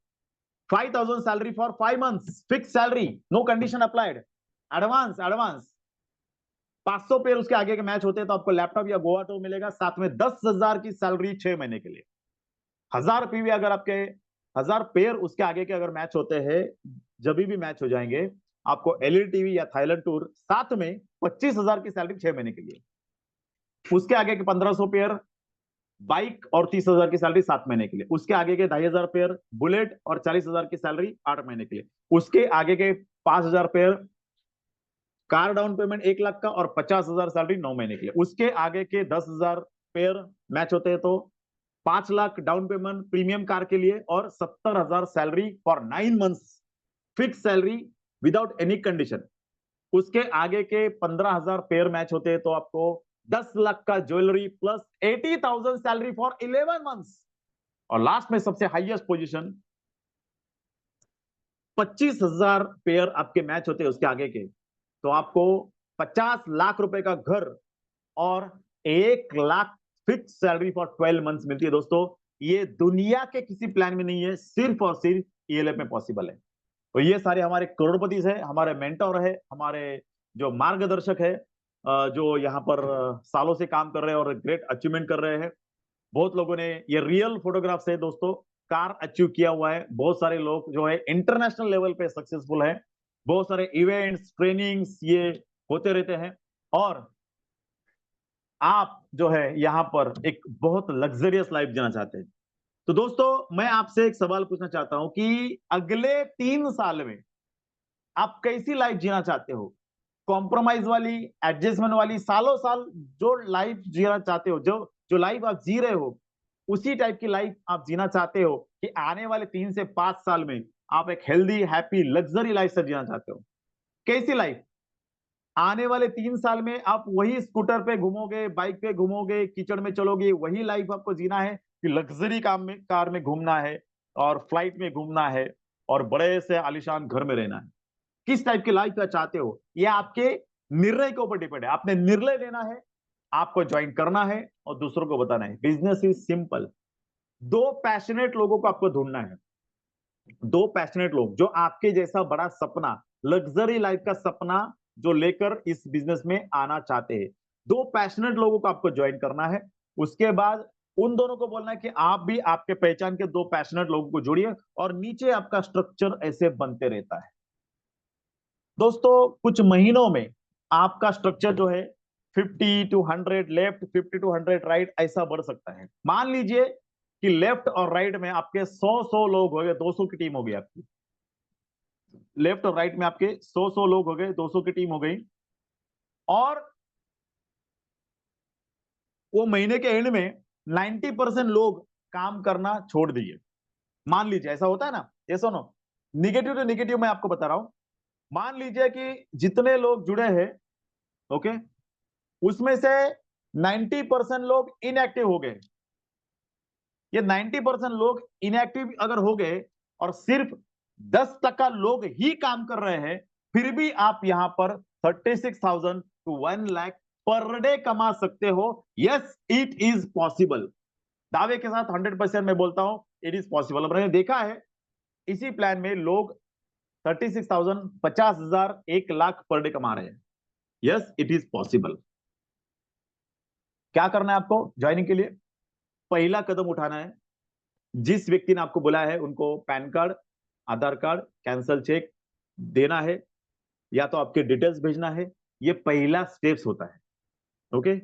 5,000 salary for 5 months, fix salary, no condition applied, advance advance. 500 pair उसके आगे के मैच होते हैं तो आपको लैपटॉप या गोवा टो मिलेगा, साथ में 10,000 की सैलरी 6 महीने के लिए। 1,000 पीवी अगर आपके 1,000 पेयर उसके आगे के अगर मैच होते हैं, जब भी मैच हो जाएंगे, आपको एलईडी टीवी या थाईलैंड टूर, साथ में 25,000 की सैलरी 6 महीने के लिए। उसके आगे के 1,500 पेयर बाइक और 30,000 की सैलरी 7 महीने के लिए। उसके आगे के 2,500 पेयर बुलेट और 40,000 की सैलरी 8 महीने के लिए। उसके आगे के 5,000 pair car down payment 1 lakh का और 50,000 सैलरी 9 महीने के लिए। उसके आगे के 10,000 पेयर मैच होते हैं तो 5 lakh down payment premium car के लिए और 70,000 salary for 9 months, fix salary without any condition. उसके आगे के 15,000 पेयर मैच होते हैं तो आपको 10 लाख का jewellery plus 80,000 salary for 11 months. और लास्ट में सबसे हाईएस्ट पोजीशन 25,000 पेयर आपके मैच होते हैं उसके आगे के, तो आपको 50 लाख रुपए का घर और 1 lakh fix salary for 12 months मिलती है। दोस्तों ये दुनिया के किसी प्लान में नहीं है, सिर्फ और सिर्फ ईएलएफ में पॉसिबल है। तो ये सारे हमारे करोड़पति है, हमारे मेंटोर है, हमारे जो मार्गदर्शक है, जो यहाँ पर सालों से काम कर रहे हैं और ग्रेट अचीवमेंट कर रहे हैं। बहुत लोगों ने, ये रियल फोटोग्राफ्स है दोस्तों, कार अचीव किया हुआ है। बहुत सारे लोग जो है इंटरनेशनल लेवल पे सक्सेसफुल है। बहुत सारे इवेंट्स, ट्रेनिंग्स ये होते रहते हैं। और आप जो है यहाँ पर एक बहुत लग्जरियस लाइफ जीना चाहते हैं, तो दोस्तों मैं आपसे एक सवाल पूछना चाहता हूं कि अगले 3 साल में आप कैसी लाइफ जीना चाहते हो? कॉम्प्रोमाइज वाली, एडजस्टमेंट वाली, सालों साल जो लाइफ जीना चाहते हो, जो जो लाइफ आप जी रहे हो, उसी टाइप की लाइफ आप जीना चाहते हो कि आने वाले 3 से 5 साल में आप एक हेल्दी, हैप्पी, लग्जरी लाइफ से जीना चाहते हो? कैसी लाइफ? आने वाले 3 साल में आप वही स्कूटर पे घूमोगे, बाइक पे घूमोगे, कीचड़ में चलोगे, वही लाइफ आपको जीना है कि लग्जरी कार में घूमना है और फ्लाइट में घूमना है और बड़े से आलीशान घर में रहना है? किस टाइप की लाइफ का चाहते हो, यह आपके निर्णय के ऊपर डिपेंड है। आपने निर्णय लेना है, आपको ज्वाइन करना है और दूसरों को बताना है। Business is simple. 2 पैशनेट लोगों को आपको ढूंढना है। 2 पैशनेट लोग जो आपके जैसा बड़ा सपना, लग्जरी लाइफ का सपना जो लेकर इस बिजनेस में आना चाहते हैं, 2 पैशनेट लोगों को आपको ज्वाइन करना है। उसके बाद उन दोनों को बोलना है कि आप भी आपके पहचान के 2 पैशनेट लोगों को जोड़िए और नीचे आपका स्ट्रक्चर ऐसे बनते रहता है। दोस्तों कुछ महीनों में आपका स्ट्रक्चर जो है 50 to 100 लेफ्ट, 50 to 100 राइट ऐसा बढ़ सकता है। मान लीजिए कि लेफ्ट और राइट में आपके 100 लोग हो गए, 200 की टीम हो गई आपकी। लेफ्ट और राइट में आपके 100 लोग हो गए, 200 की टीम हो गई। और वो महीने के एंड में 90% लोग काम करना छोड़ दिए। मान लीजिए ऐसा होता है ना, ये सुनो, निगेटिव टू निगेटिव मैं आपको बता रहा हूं। मान लीजिए कि जितने लोग जुड़े हैं, ओके, उसमें से 90% लोग इनएक्टिव हो गए। ये 90% लोग इनएक्टिव अगर हो गए और सिर्फ 10% लोग ही काम कर रहे हैं, फिर भी आप यहां पर 36,000 to 1 लाख पर डे कमा सकते हो। Yes, it is possible. दावे के साथ 100% मैं बोलता हूं, इट इज पॉसिबल। अब मैंने देखा है इसी प्लान में लोग 36,000, 50,000, 1 लाख पर डे कमा रहे हैं। Yes, it is possible. क्या करना है आपको ज्वाइनिंग के लिए? पहला कदम उठाना है। जिस व्यक्ति ने आपको बुलाया है उनको पैन कार्ड, आधार कार्ड, कैंसल चेक देना है, या तो आपके डिटेल्स भेजना है। ये पहला स्टेप्स होता है। ओके।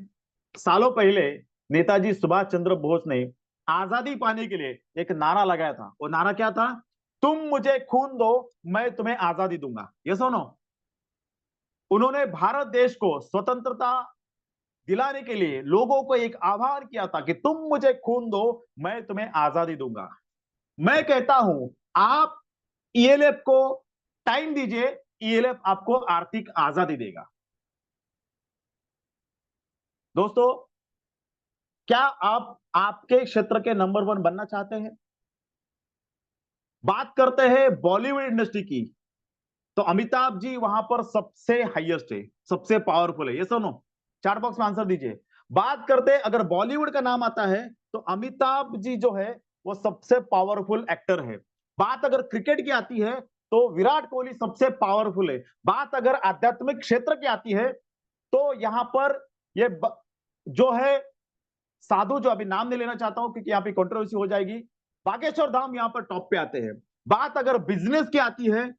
सालों पहले नेताजी सुभाष चंद्र बोस ने आजादी पाने के लिए एक नारा लगाया था। वो नारा क्या था? तुम मुझे खून दो, मैं तुम्हें आजादी दूंगा। ये सुनो, उन्होंने भारत देश को स्वतंत्रता दिलाने के लिए लोगों को एक आह्वान किया था कि तुम मुझे खून दो, मैं तुम्हें आजादी दूंगा। मैं कहता हूं आप ईएलएफ को टाइम दीजिए, ईएलएफ आपको आर्थिक आजादी देगा। दोस्तों क्या आप आपके क्षेत्र के नंबर 1 बनना चाहते हैं? बात करते हैं बॉलीवुड इंडस्ट्री की, तो अमिताभ जी वहां पर सबसे हाईएस्ट है, सबसे पावरफुल है। ये सुनो, चैट बॉक्स में आंसर दीजिए। बात करते हैं, अगर बॉलीवुड का नाम आता है तो अमिताभ जी जो है वो सबसे पावरफुल एक्टर है। बात अगर क्रिकेट की आती है तो विराट कोहली सबसे पावरफुल है। बात अगर आध्यात्मिक क्षेत्र की आती है तो यहां पर ये जो है साधु, जो अभी नाम नहीं लेना चाहता हूं क्योंकि यहां पे कंट्रोवर्सी हो जाएगी, बागेश्वर धाम यहां पर टॉप पे आते हैं। बात अगर बिजनेस की आती है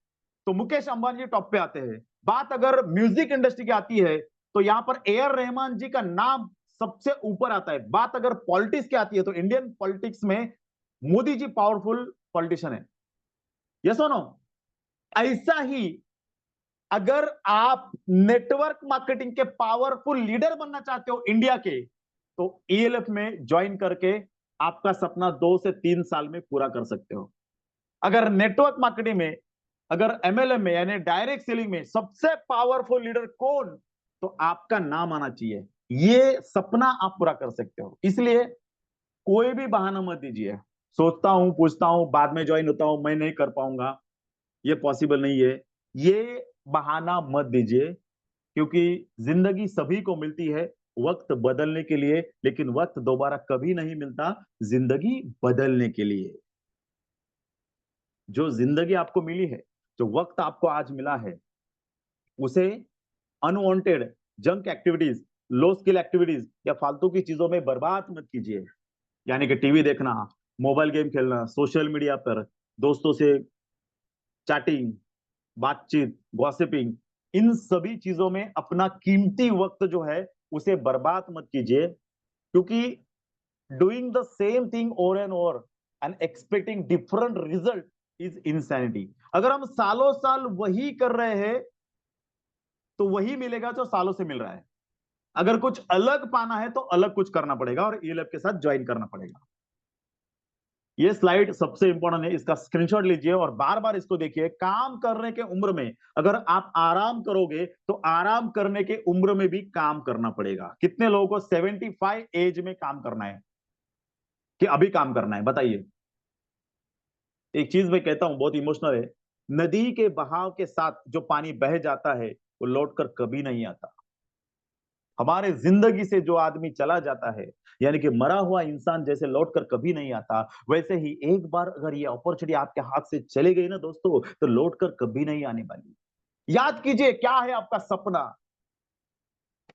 तो मुकेश अंबानी जी टॉप पे आते हैं। बात अगर म्यूजिक इंडस्ट्री की आती है तो यहां पर ए आर रहमान जी का नाम सबसे ऊपर आता है। बात अगर पॉलिटिक्स की आती है तो इंडियन पॉलिटिक्स में मोदी जी पावरफुल पॉलिटिशियन है। यस और नो? ऐसा ही अगर आप नेटवर्क मार्केटिंग के पावरफुल लीडर बनना चाहते हो इंडिया के, तो ईएलएफ में ज्वाइन करके आपका सपना 2 से 3 साल में पूरा कर सकते हो। अगर नेटवर्क मार्केटिंग में अगर एमएलएम में यानी डायरेक्ट सेलिंग में सबसे पावरफुल लीडर कौन, तो आपका नाम आना चाहिए। ये सपना आप पूरा कर सकते हो। इसलिए कोई भी बहाना मत दीजिए, सोचता हूं, पूछता हूं, बाद में ज्वाइन होता हूं, मैं नहीं कर पाऊंगा, ये पॉसिबल नहीं है, ये बहाना मत दीजिए। क्योंकि जिंदगी सभी को मिलती है वक्त बदलने के लिए, लेकिन वक्त दोबारा कभी नहीं मिलता जिंदगी बदलने के लिए। जो जिंदगी आपको मिली है, जो वक्त आपको आज मिला है, उसे अनवांटेड जंक एक्टिविटीज, लो स्किल एक्टिविटीज या फालतू की चीजों में बर्बाद मत कीजिए। यानी कि टीवी देखना, मोबाइल गेम खेलना, सोशल मीडिया पर दोस्तों से चैटिंग, बातचीत, गॉसिपिंग, इन सभी चीजों में अपना कीमती वक्त जो है उसे बर्बाद मत कीजिए। क्योंकि doing the same thing over and over and expecting different result is insanity. अगर हम सालों साल वही कर रहे हैं तो वही मिलेगा जो सालों से मिल रहा है। अगर कुछ अलग पाना है तो अलग कुछ करना पड़ेगा और ईएलएफ के साथ ज्वाइन करना पड़ेगा। ये स्लाइड सबसे इंपॉर्टेंट है, इसका स्क्रीनशॉट लीजिए और बार बार इसको देखिए। काम करने के उम्र में अगर आप आराम करोगे तो आराम करने के उम्र में भी काम करना पड़ेगा। कितने लोगों को 75 एज में काम करना है कि अभी काम करना है, बताइए। एक चीज मैं कहता हूं बहुत इमोशनल है, नदी के बहाव के साथ जो पानी बह जाता है वो लौटकर कभी नहीं आता। हमारे जिंदगी से जो आदमी चला जाता है, यानी कि मरा हुआ इंसान जैसे लौटकर कभी नहीं आता, वैसे ही एक बार अगर ये अपॉर्चुनिटी आपके हाथ से चली गई ना दोस्तों, तो लौटकर कभी नहीं आने वाली। याद कीजिए क्या है आपका सपना।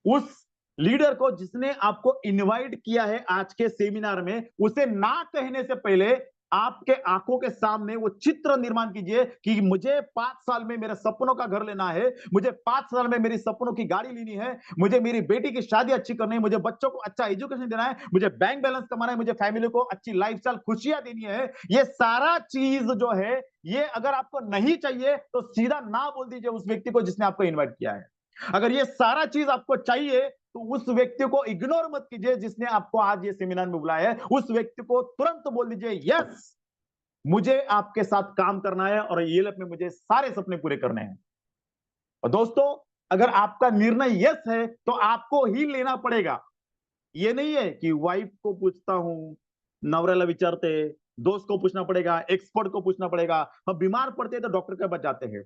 उस लीडर को जिसने आपको इनवाइट किया है आज के सेमिनार में, उसे ना कहने से पहले आपके आंखों के सामने वो चित्र निर्माण कीजिए कि मुझे 5 साल में मेरे सपनों का घर लेना है, मुझे 5 साल में मेरी सपनों की गाड़ी लेनी है, मुझे मेरी बेटी की शादी अच्छी करनी है, मुझे बच्चों को अच्छा एजुकेशन देना है, मुझे बैंक बैलेंस कमाना है, मुझे फैमिली को अच्छी लाइफस्टाइल खुशियां देनी है। ये सारा चीज जो है, ये अगर आपको नहीं चाहिए तो सीधा ना बोल दीजिए उस व्यक्ति को जिसने आपको इन्वाइट किया है। अगर ये सारा चीज आपको चाहिए तो उस व्यक्ति को इग्नोर मत कीजिए जिसने आपको आज ये सेमिनार में बुलाया है। उस व्यक्ति को तुरंत बोल दीजिए, यस, मुझे आपके साथ काम करना है और ईएलएफ में मुझे सारे सपने पूरे करने हैं। और दोस्तों, अगर आपका निर्णय यस है तो आपको ही लेना पड़ेगा। ये नहीं है कि वाइफ को पूछता हूं, नवरेला विचारते, दोस्त को पूछना पड़ेगा, एक्सपर्ट को पूछना पड़ेगा। हम बीमार पड़ते हैं तो डॉक्टर के पास जाते हैं,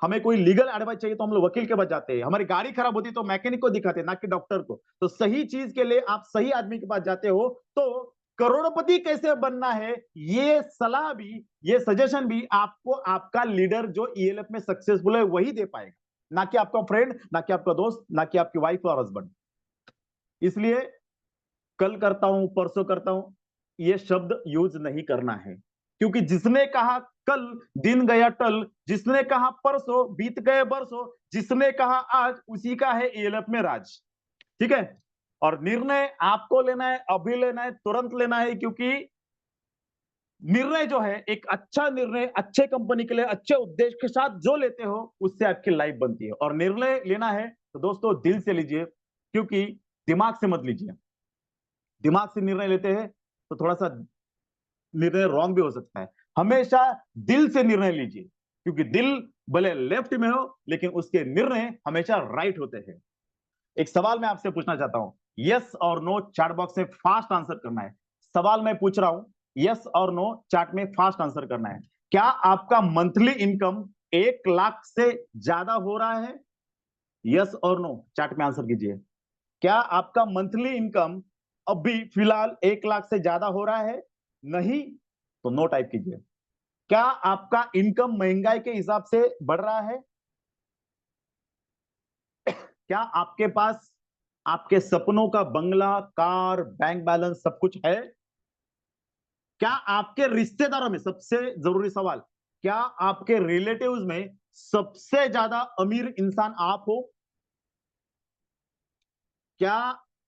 हमें कोई लीगल एडवाइस चाहिए तो हम लोग वकील के पास जाते हैं, हमारी गाड़ी खराब होती है तो मैकेनिक को दिखाते हैं, ना कि डॉक्टर को। तो सही चीज के लिए आप सही आदमी के पास जाते हो। तो करोड़पति कैसे बनना है, ये सलाह भी, ये सजेशन भी आपको आपका लीडर जो ईएलएफ में सक्सेसफुल है वही दे पाएगा, ना कि आपका फ्रेंड, ना कि आपका दोस्त, ना कि आपकी वाइफ और हस्बैंड। इसलिए कल करता हूं, परसों करता हूं, ये शब्द यूज नहीं करना है। क्योंकि जिसने कहा कल, दिन गया टल, जिसने कहा परसों, बीत गए बरसों, जिसने कहा आज, उसी का है ईएलएफ में राज। ठीक है। और निर्णय आपको लेना है, अभी लेना है, तुरंत लेना है। क्योंकि निर्णय जो है, एक अच्छा निर्णय अच्छे कंपनी के लिए अच्छे उद्देश्य के साथ जो लेते हो, उससे आपकी लाइफ बनती है। और निर्णय लेना है तो दोस्तों दिल से लीजिए, क्योंकि दिमाग से मत लीजिए। दिमाग से निर्णय लेते हैं तो थोड़ा सा निर्णय रॉन्ग भी हो सकता है। हमेशा दिल से निर्णय लीजिए, क्योंकि दिल भले लेफ्ट में हो लेकिन उसके निर्णय हमेशा राइट होते हैं। एक सवाल मैं आपसे पूछना चाहता हूं, यस और नो चैट बॉक्स में फास्ट आंसर करना है। सवाल मैं पूछ रहा हूं, यस और नो चैट में फास्ट आंसर करना है। क्या आपका मंथली इनकम 1 लाख से ज्यादा हो रहा है? यस और नो चैट में आंसर कीजिए। क्या आपका मंथली इनकम अभी फिलहाल 1 लाख से ज्यादा हो रहा है? नहीं तो नो टाइप कीजिए। क्या आपका इनकम महंगाई के हिसाब से बढ़ रहा है? क्या आपके पास आपके सपनों का बंगला, कार, बैंक बैलेंस सब कुछ है? क्या आपके रिश्तेदारों में, सबसे जरूरी सवाल, क्या आपके रिलेटिव्स में सबसे ज्यादा अमीर इंसान आप हो? क्या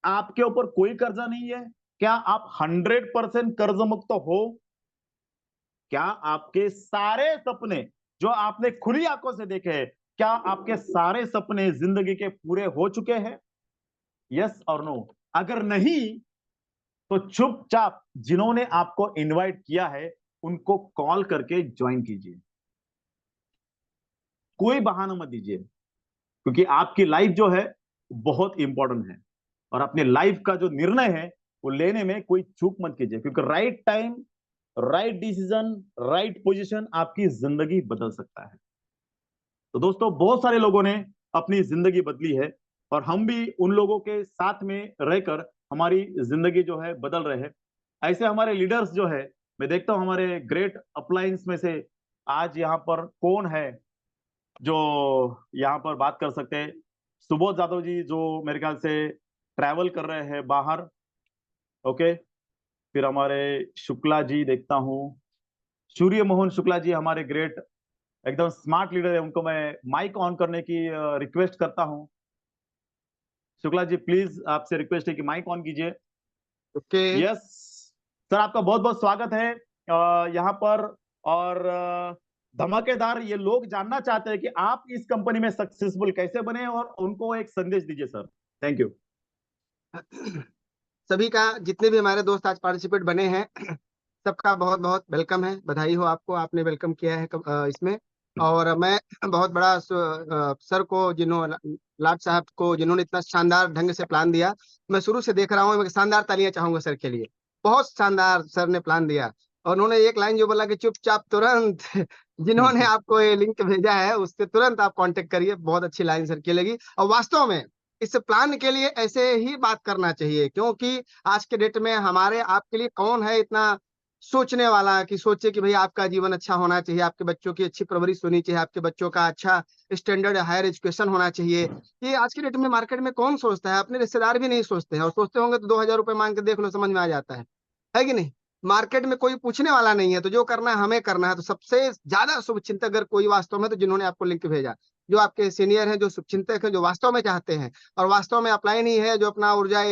आपके ऊपर कोई कर्जा नहीं है? क्या आप 100% कर्ज मुक्त हो? क्या आपके सारे सपने जो आपने खुली आंखों से देखे हैं, क्या आपके सारे सपने जिंदगी के पूरे हो चुके हैं? यस और नो। अगर नहीं तो चुपचाप जिन्होंने आपको इनवाइट किया है उनको कॉल करके ज्वाइन कीजिए। कोई बहाना मत दीजिए, क्योंकि आपकी लाइफ जो है बहुत इंपॉर्टेंट है। और अपने लाइफ का जो निर्णय है वो लेने में कोई चूक मत कीजिए, क्योंकि right time, right decision, right position आपकी जिंदगी बदल सकता है। तो दोस्तों, बहुत सारे लोगों ने अपनी जिंदगी बदली है, और हम भी उन लोगों के साथ में रहकर हमारी जिंदगी जो है बदल रहे हैं। ऐसे हमारे लीडर्स जो है, मैं देखता हूं हमारे ग्रेट अपलायंस में से आज यहाँ पर कौन है जो यहाँ पर बात कर सकते हैं। सुबोध यादव जी, जो मेरे ख्याल से ट्रैवल कर रहे हैं बाहर। ओके। फिर हमारे शुक्ला जी देखता हूँ, सूर्य मोहन शुक्ला जी हमारे ग्रेट एकदम स्मार्ट लीडर है, उनको मैं माइक ऑन करने की रिक्वेस्ट करता हूँ। शुक्ला जी प्लीज, आपसे रिक्वेस्ट है कि माइक ऑन कीजिए। ओके। यस सर, आपका बहुत बहुत स्वागत है यहाँ पर। और धमाकेदार, ये लोग जानना चाहते हैं कि आप इस कंपनी में सक्सेसफुल कैसे बने, और उनको एक संदेश दीजिए सर। Thank you. सभी का, जितने भी हमारे दोस्त आज पार्टिसिपेट बने हैं, सबका बहुत बहुत वेलकम है, बधाई हो आपको, आपने वेलकम किया है इसमें। और मैं बहुत बड़ा सर को, जिन्होंने लाट साहब को, जिन्होंने इतना शानदार ढंग से प्लान दिया, मैं शुरू से देख रहा हूँ। मैं शानदार तालियां चाहूंगा सर के लिए। बहुत शानदार सर ने प्लान दिया। और उन्होंने एक लाइन जो बोला कि चुपचाप तुरंत जिन्होंने आपको ये लिंक भेजा है उससे तुरंत आप कांटेक्ट करिए, बहुत अच्छी लाइन सर की लगी। और वास्तव में इस प्लान के लिए ऐसे ही बात करना चाहिए, क्योंकि आज के डेट में हमारे आपके लिए कौन है इतना सोचने वाला कि सोचे कि भाई आपका जीवन अच्छा होना चाहिए, आपके बच्चों की अच्छी परवरिश होनी चाहिए, आपके बच्चों का अच्छा स्टैंडर्ड हायर एजुकेशन होना चाहिए। ये आज के डेट में मार्केट में कौन सोचता है? अपने रिश्तेदार भी नहीं सोचते हैं, और सोचते होंगे तो 2,000 रुपये मांग के देख लो, समझ में आ जाता है कि नहीं? मार्केट में कोई पूछने वाला नहीं है, तो जो करना है हमें करना है। तो सबसे ज्यादा शुभचिंतक अगर कोई वास्तव में, तो जिन्होंने आपको लिंक भेजा, जो आपके सीनियर हैं, जो शुभचिंतक हैं, जो वास्तव में चाहते हैं और वास्तव में अप्लाई नहीं है, जो अपना ऊर्जा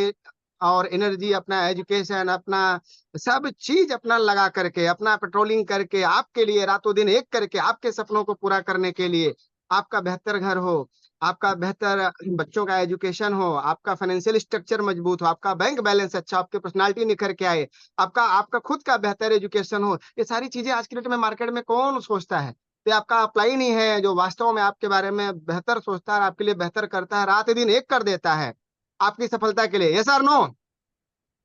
और एनर्जी, अपना एजुकेशन, अपना सब चीज अपना लगा करके, अपना पेट्रोलिंग करके, आपके लिए रातों दिन एक करके, आपके सपनों को पूरा करने के लिए, आपका बेहतर घर हो, आपका बेहतर बच्चों का एजुकेशन हो, आपका फाइनेंशियल स्ट्रक्चर मजबूत हो, आपका बैंक बैलेंस अच्छा, आपकी पर्सनालिटी निखर के आए, आपका आपका खुद का बेहतर एजुकेशन हो। ये सारी चीजें आज के डेट में मार्केट में कौन सोचता है? तो आपका अप्लाई नहीं है जो वास्तव में आपके बारे में बेहतर सोचता है, आपके लिए बेहतर करता है, रात दिन एक कर देता है आपकी सफलता के लिए। यस और नो?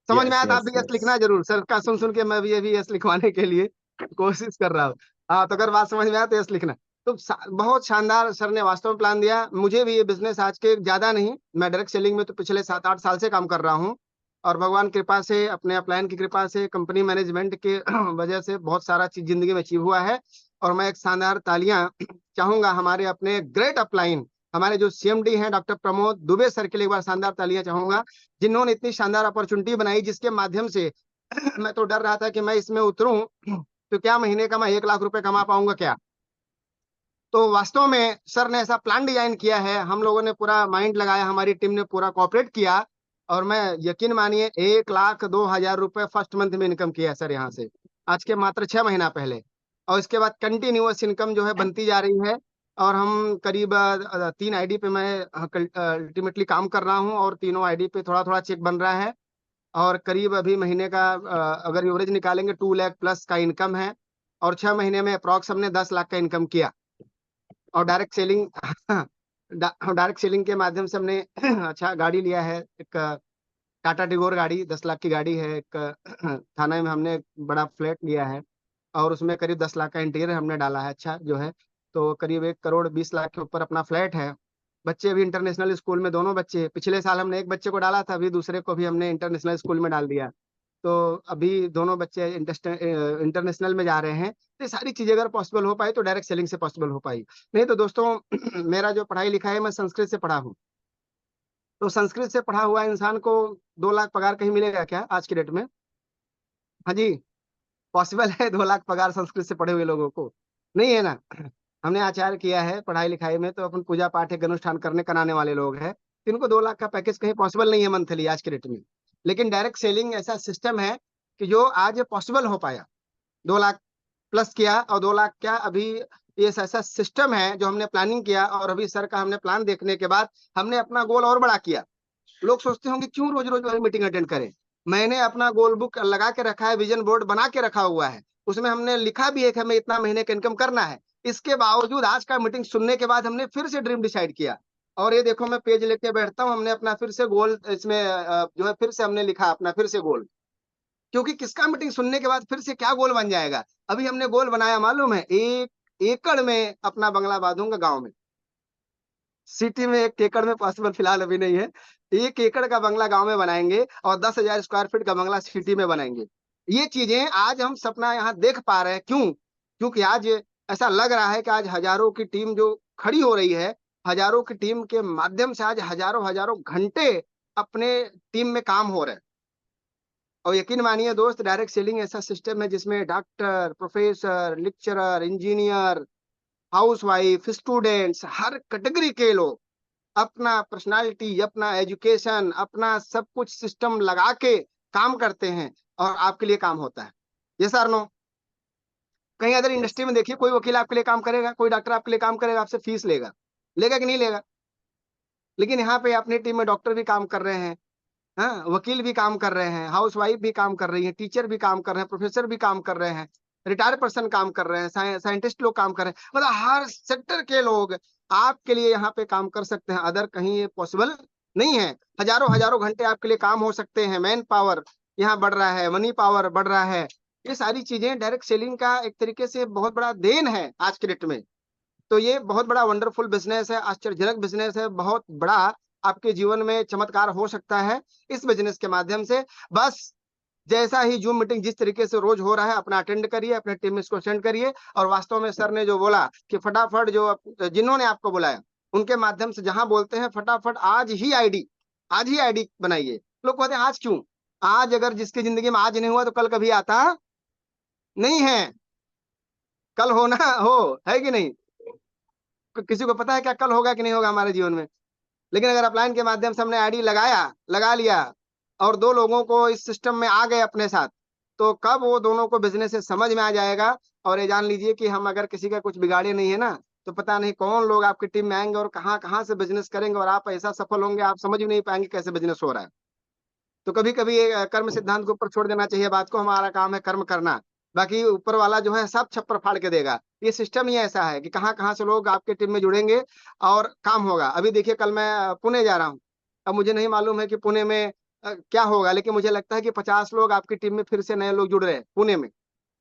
समझ में यस आया तो आप यस भी यस यस। लिखना जरूर। सर का सुन सुन के मैं भी ये भी यस लिखवाने के लिए कोशिश कर रहा हूँ। हाँ, तो अगर बात समझ में आया तो यस लिखना। तो बहुत शानदार सर ने वास्तव में प्लान दिया। मुझे भी ये बिजनेस आज के ज्यादा नहीं, मैं डायरेक्ट सेलिंग में तो पिछले 7-8 साल से काम कर रहा हूँ। और भगवान की कृपा से, अपने अपलायन की कृपा से, कंपनी मैनेजमेंट के वजह से बहुत सारा चीज जिंदगी में अचीव हुआ है। और मैं एक शानदार तालियां चाहूंगा हमारे अपने ग्रेट अपलाइन, हमारे जो सीएमडी हैं डॉक्टर प्रमोद दुबे सर के लिए एक बार शानदार तालियां चाहूंगा, जिन्होंने इतनी शानदार अपॉर्चुनिटी बनाई, जिसके माध्यम से मैं तो डर रहा था कि मैं इसमें उतरूं तो क्या महीने का मैं 1 लाख रुपए कमा पाऊंगा क्या। तो वास्तव में सर ने ऐसा प्लान डिजाइन किया है, हम लोगों ने पूरा माइंड लगाया, हमारी टीम ने पूरा कोऑपरेट किया। और मैं, यकीन मानिए, 1,02,000 रुपए फर्स्ट मंथ में इनकम किया सर यहाँ से, आज के मात्र 6 महीना पहले। और इसके बाद कंटिन्यूअस इनकम जो है बनती जा रही है। और हम करीब 3 आईडी पे मैं अल्टीमेटली काम कर रहा हूँ, और तीनों आईडी पे थोड़ा थोड़ा चेक बन रहा है। और करीब अभी महीने का अगर एवरेज निकालेंगे 2 लाख प्लस का इनकम है। और 6 महीने में अप्रॉक्स हमने 10 लाख का इनकम किया। और डायरेक्ट सेलिंग डायरेक्ट सेलिंग के माध्यम से हमने अच्छा गाड़ी लिया है, एक टाटा टिगोर गाड़ी, 10 लाख की गाड़ी है। एक थाने में हमने एक बड़ा फ्लैट लिया है, और उसमें करीब 10 लाख का इंटीरियर हमने डाला है, अच्छा जो है। तो करीब 1,20 लाख के ऊपर अपना फ्लैट है। बच्चे अभी इंटरनेशनल स्कूल में, दोनों बच्चे, पिछले साल हमने एक बच्चे को डाला था, अभी दूसरे को भी हमने इंटरनेशनल स्कूल में डाल दिया। तो अभी दोनों बच्चे इंटरनेशनल में जा रहे हैं। तो ये सारी चीजें अगर पॉसिबल हो पाई तो डायरेक्ट सेलिंग से पॉसिबल हो पाई। नहीं तो दोस्तों मेरा जो पढ़ाई लिखाई है, मैं संस्कृत से पढ़ा हूँ। तो संस्कृत से पढ़ा हुआ इंसान को 2 लाख पगार कहीं मिलेगा क्या आज की डेट में? हाँ जी, पॉसिबल है 2 लाख पगार संस्कृत से पढ़े हुए लोगों को? नहीं है ना। हमने आचार्य किया है पढ़ाई लिखाई में, तो अपन पूजा पाठ एक अनुष्ठान करने कराने वाले लोग हैं। तो इनको 2 लाख का पैकेज कहीं पॉसिबल नहीं है मंथली आज के डेट में। लेकिन डायरेक्ट सेलिंग ऐसा सिस्टम है कि जो आज पॉसिबल हो पाया। 2 लाख प्लस किया, और 2 लाख क्या, अभी ये ऐसा सिस्टम है जो हमने प्लानिंग किया। और अभी सर का हमने प्लान देखने के बाद हमने अपना गोल और बड़ा किया। लोग सोचते होंगे क्यों रोज रोज वही मीटिंग अटेंड करें। मैंने अपना गोल बुक लगा के रखा है, विजन बोर्ड बना के रखा हुआ है, उसमें हमने लिखा भी है कि हमें इतना महीने का इनकम करना है। इसके बावजूद आज का मीटिंग सुनने के बाद हमने फिर से ड्रीम डिसाइड किया। और ये देखो मैं पेज लेके बैठता हूँ, हमने अपना फिर से गोल इसमें जो है फिर से हमने लिखा अपना फिर से गोल। क्योंकि किसका मीटिंग सुनने के बाद फिर से क्या गोल बन जाएगा। अभी हमने गोल बनाया मालूम है, 1 एकड़ में अपना बंगला बांधूंगा गांव में। सिटी में 1 एकड़ में पॉसिबल फिलहाल अभी नहीं है। 1 एकड़ का बंगला गांव में बनाएंगे और 10,000 स्क्वायर फीट का बंगला सिटी में बनाएंगे। ये चीजें आज हम सपना यहाँ देख पा रहे हैं। क्यों? क्योंकि आज ऐसा लग रहा है कि आज हजारों की टीम जो खड़ी हो रही है, हजारों की टीम के माध्यम से आज हजारों हजारों घंटे अपने टीम में काम हो रहे हैं। और यकीन मानिए दोस्त, डायरेक्ट सेलिंग ऐसा सिस्टम है जिसमें doctor, professor, lecturer, engineer, housewife, students, हर कैटेगरी के लोग अपना पर्सनालिटी, अपना एजुकेशन, अपना सब कुछ सिस्टम लगा के काम करते हैं और आपके लिए काम होता है। यस और नो? कहीं अदर यस। इंडस्ट्री में देखिए, कोई वकील आपके लिए काम करेगा, कोई डॉक्टर आपके लिए काम करेगा, आपसे फीस लेगा। लेगा कि नहीं लेगा? लेकिन यहाँ पे अपनी टीम में डॉक्टर भी काम कर रहे हैं, हाँ, वकील भी काम कर रहे हैं, हाउसवाइफ भी काम कर रही है, टीचर भी काम कर रहे हैं, प्रोफेसर भी काम कर रहे हैं, रिटायर्ड पर्सन काम कर रहे हैं, साइंटिस्ट लोग काम कर रहे हैं। मतलब हर सेक्टर के लोग आपके लिए यहाँ पे काम कर सकते हैं। अदर कहीं ये पॉसिबल नहीं है। हजारों हजारों घंटे आपके लिए काम हो सकते हैं। मैन पावर यहाँ बढ़ रहा है, मनी पावर बढ़ रहा है। ये सारी चीजें डायरेक्ट सेलिंग का एक तरीके से बहुत बड़ा देन है आज के डेट में। तो ये बहुत बड़ा वंडरफुल बिजनेस है, आश्चर्यजनक बिजनेस है, बहुत बड़ा आपके जीवन में चमत्कार हो सकता है इस बिजनेस के माध्यम से। बस जैसा ही जूम मीटिंग जिस तरीके से रोज हो रहा है, अपना अटेंड करिए, अपने टीम में इसको सेंड करिए। और वास्तव में सर ने जो बोला कि फटाफट जो जिन्होंने आपको बुलाया उनके माध्यम से जहां बोलते हैं फटाफट आज ही आईडी बनाइए। लोग कहते हैं आज क्यों? आज अगर जिसकी जिंदगी में आज नहीं हुआ तो कल कभी आता नहीं है। कल होना हो, है कि नहीं? किसी को पता है क्या कल होगा कि नहीं होगा हमारे जीवन में? लेकिन अगर अपलाइन के माध्यम से हमने आईडी लगा लिया और 2 लोगों को इस सिस्टम में आ गए अपने साथ, तो कब वो दोनों को बिजनेस से समझ में आ जाएगा। और ये जान लीजिए कि हम अगर किसी का कुछ बिगाड़े नहीं है ना, तो पता नहीं कौन लोग आपकी टीम में आएंगे और कहाँ कहाँ से बिजनेस करेंगे और आप ऐसा सफल होंगे, आप समझ भी नहीं पाएंगे कैसे बिजनेस हो रहा है। तो कभी कभी ये कर्म सिद्धांत के ऊपर छोड़ देना चाहिए बात को। हमारा काम है कर्म करना, बाकी ऊपर वाला जो है सब छप्पर फाड़ के देगा। ये सिस्टम ही ऐसा है कि कहाँ कहाँ से लोग आपके टीम में जुड़ेंगे और काम होगा। अभी देखिए कल मैं पुणे जा रहा हूँ। अब मुझे नहीं मालूम है कि पुणे में क्या होगा, लेकिन मुझे लगता है कि 50 लोग आपकी टीम में फिर से नए लोग जुड़ रहे हैं पुणे में।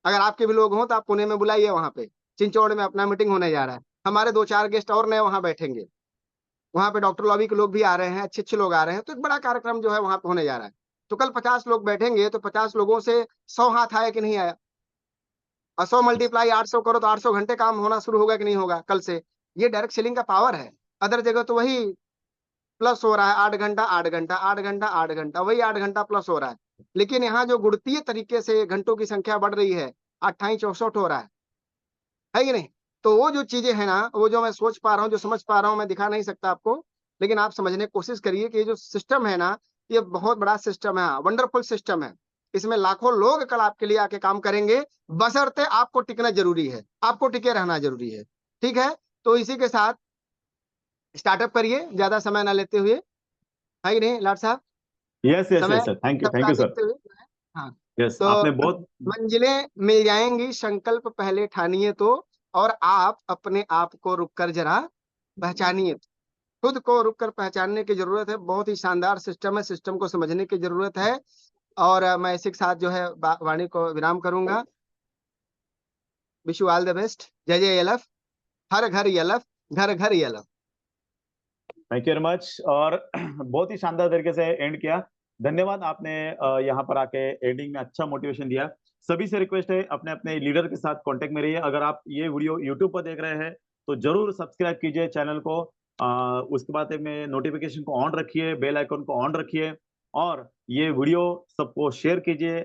अगर आपके भी लोग हों तो आप पुणे में बुलाइए, वहां पे चिंचौड़ में अपना मीटिंग होने जा रहा है। हमारे 2-4 गेस्ट और नए वहां बैठेंगे। वहां पे डॉक्टर लॉबी के लोग भी आ रहे हैं, अच्छे अच्छे लोग आ रहे हैं। तो एक बड़ा कार्यक्रम जो है वहां पे होने जा रहा है। तो कल 50 लोग बैठेंगे तो 50 लोगों से 100 हाथ आया कि नहीं आया? और 100 मल्टीप्लाई 800 करो तो 800 घंटे काम होना शुरू होगा कि नहीं होगा कल से? ये डायरेक्ट सेलिंग का पावर है। अदर जगह तो वही प्लस हो रहा है, 8 घंटा 8 घंटा 8 घंटा 8 घंटा, वही 8 घंटा प्लस हो रहा है। लेकिन यहाँ जो गुणतीय तरीके से घंटों की संख्या बढ़ रही है, 28-64 हो रहा है कि नहीं? तो वो जो चीजें है ना, वो जो मैं सोच पा रहा हूँ, जो समझ पा रहा हूँ, मैं दिखा नहीं सकता आपको। लेकिन आप समझने की कोशिश करिए कि ये जो सिस्टम है ना, ये बहुत बड़ा सिस्टम है, वंडरफुल सिस्टम है। इसमें लाखों लोग कल आपके लिए आके काम करेंगे, बशर्ते आपको टिकना जरूरी है, आपको टिके रहना जरूरी है। ठीक है? तो इसी के साथ स्टार्टअप करिए, ज्यादा समय ना लेते हुए, है कि नहीं लाट साहब? यस यस समय यस सर, थैंक सबका यू सर। देखते हुए। हाँ। यस, तो आपने बहुत। मंजिलें मिल जाएंगी, संकल्प पहले ठानिए तो। और आप अपने आप को रुक कर जरा पहचानिए। खुद को रुक कर पहचानने की जरूरत है। बहुत ही शानदार सिस्टम है, सिस्टम को समझने की जरूरत है। और मैं इसी के साथ जो है वाणी को विराम करूंगा। Wish you all the best. जय जय यलफ। हर घर यलफ, घर घर यलफ। Thank you very much. और बहुत ही शानदार तरीके से एंड किया। धन्यवाद, आपने यहाँ पर आके एंडिंग में अच्छा मोटिवेशन दिया। सभी से रिक्वेस्ट है, अपने अपने लीडर के साथ कांटेक्ट में रहिए। अगर आप ये वीडियो यूट्यूब पर देख रहे हैं तो जरूर सब्सक्राइब कीजिए चैनल को। उसके बाद में नोटिफिकेशन को ऑन रखिए, बेल आइकन को ऑन रखिए, और ये वीडियो सबको शेयर कीजिए।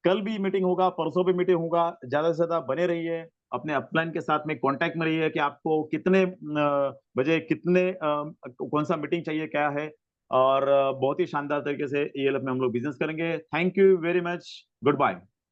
कल भी मीटिंग होगा, परसों भी मीटिंग होगा, ज्यादा से ज्यादा बने रहिए। अपने अपलाइन के साथ में कांटेक्ट में रहिए कि आपको कितने बजे कितने कौन सा मीटिंग चाहिए, क्या है। और बहुत ही शानदार तरीके से ईएलएफ में हम लोग बिजनेस करेंगे। Thank you very much. Good bye.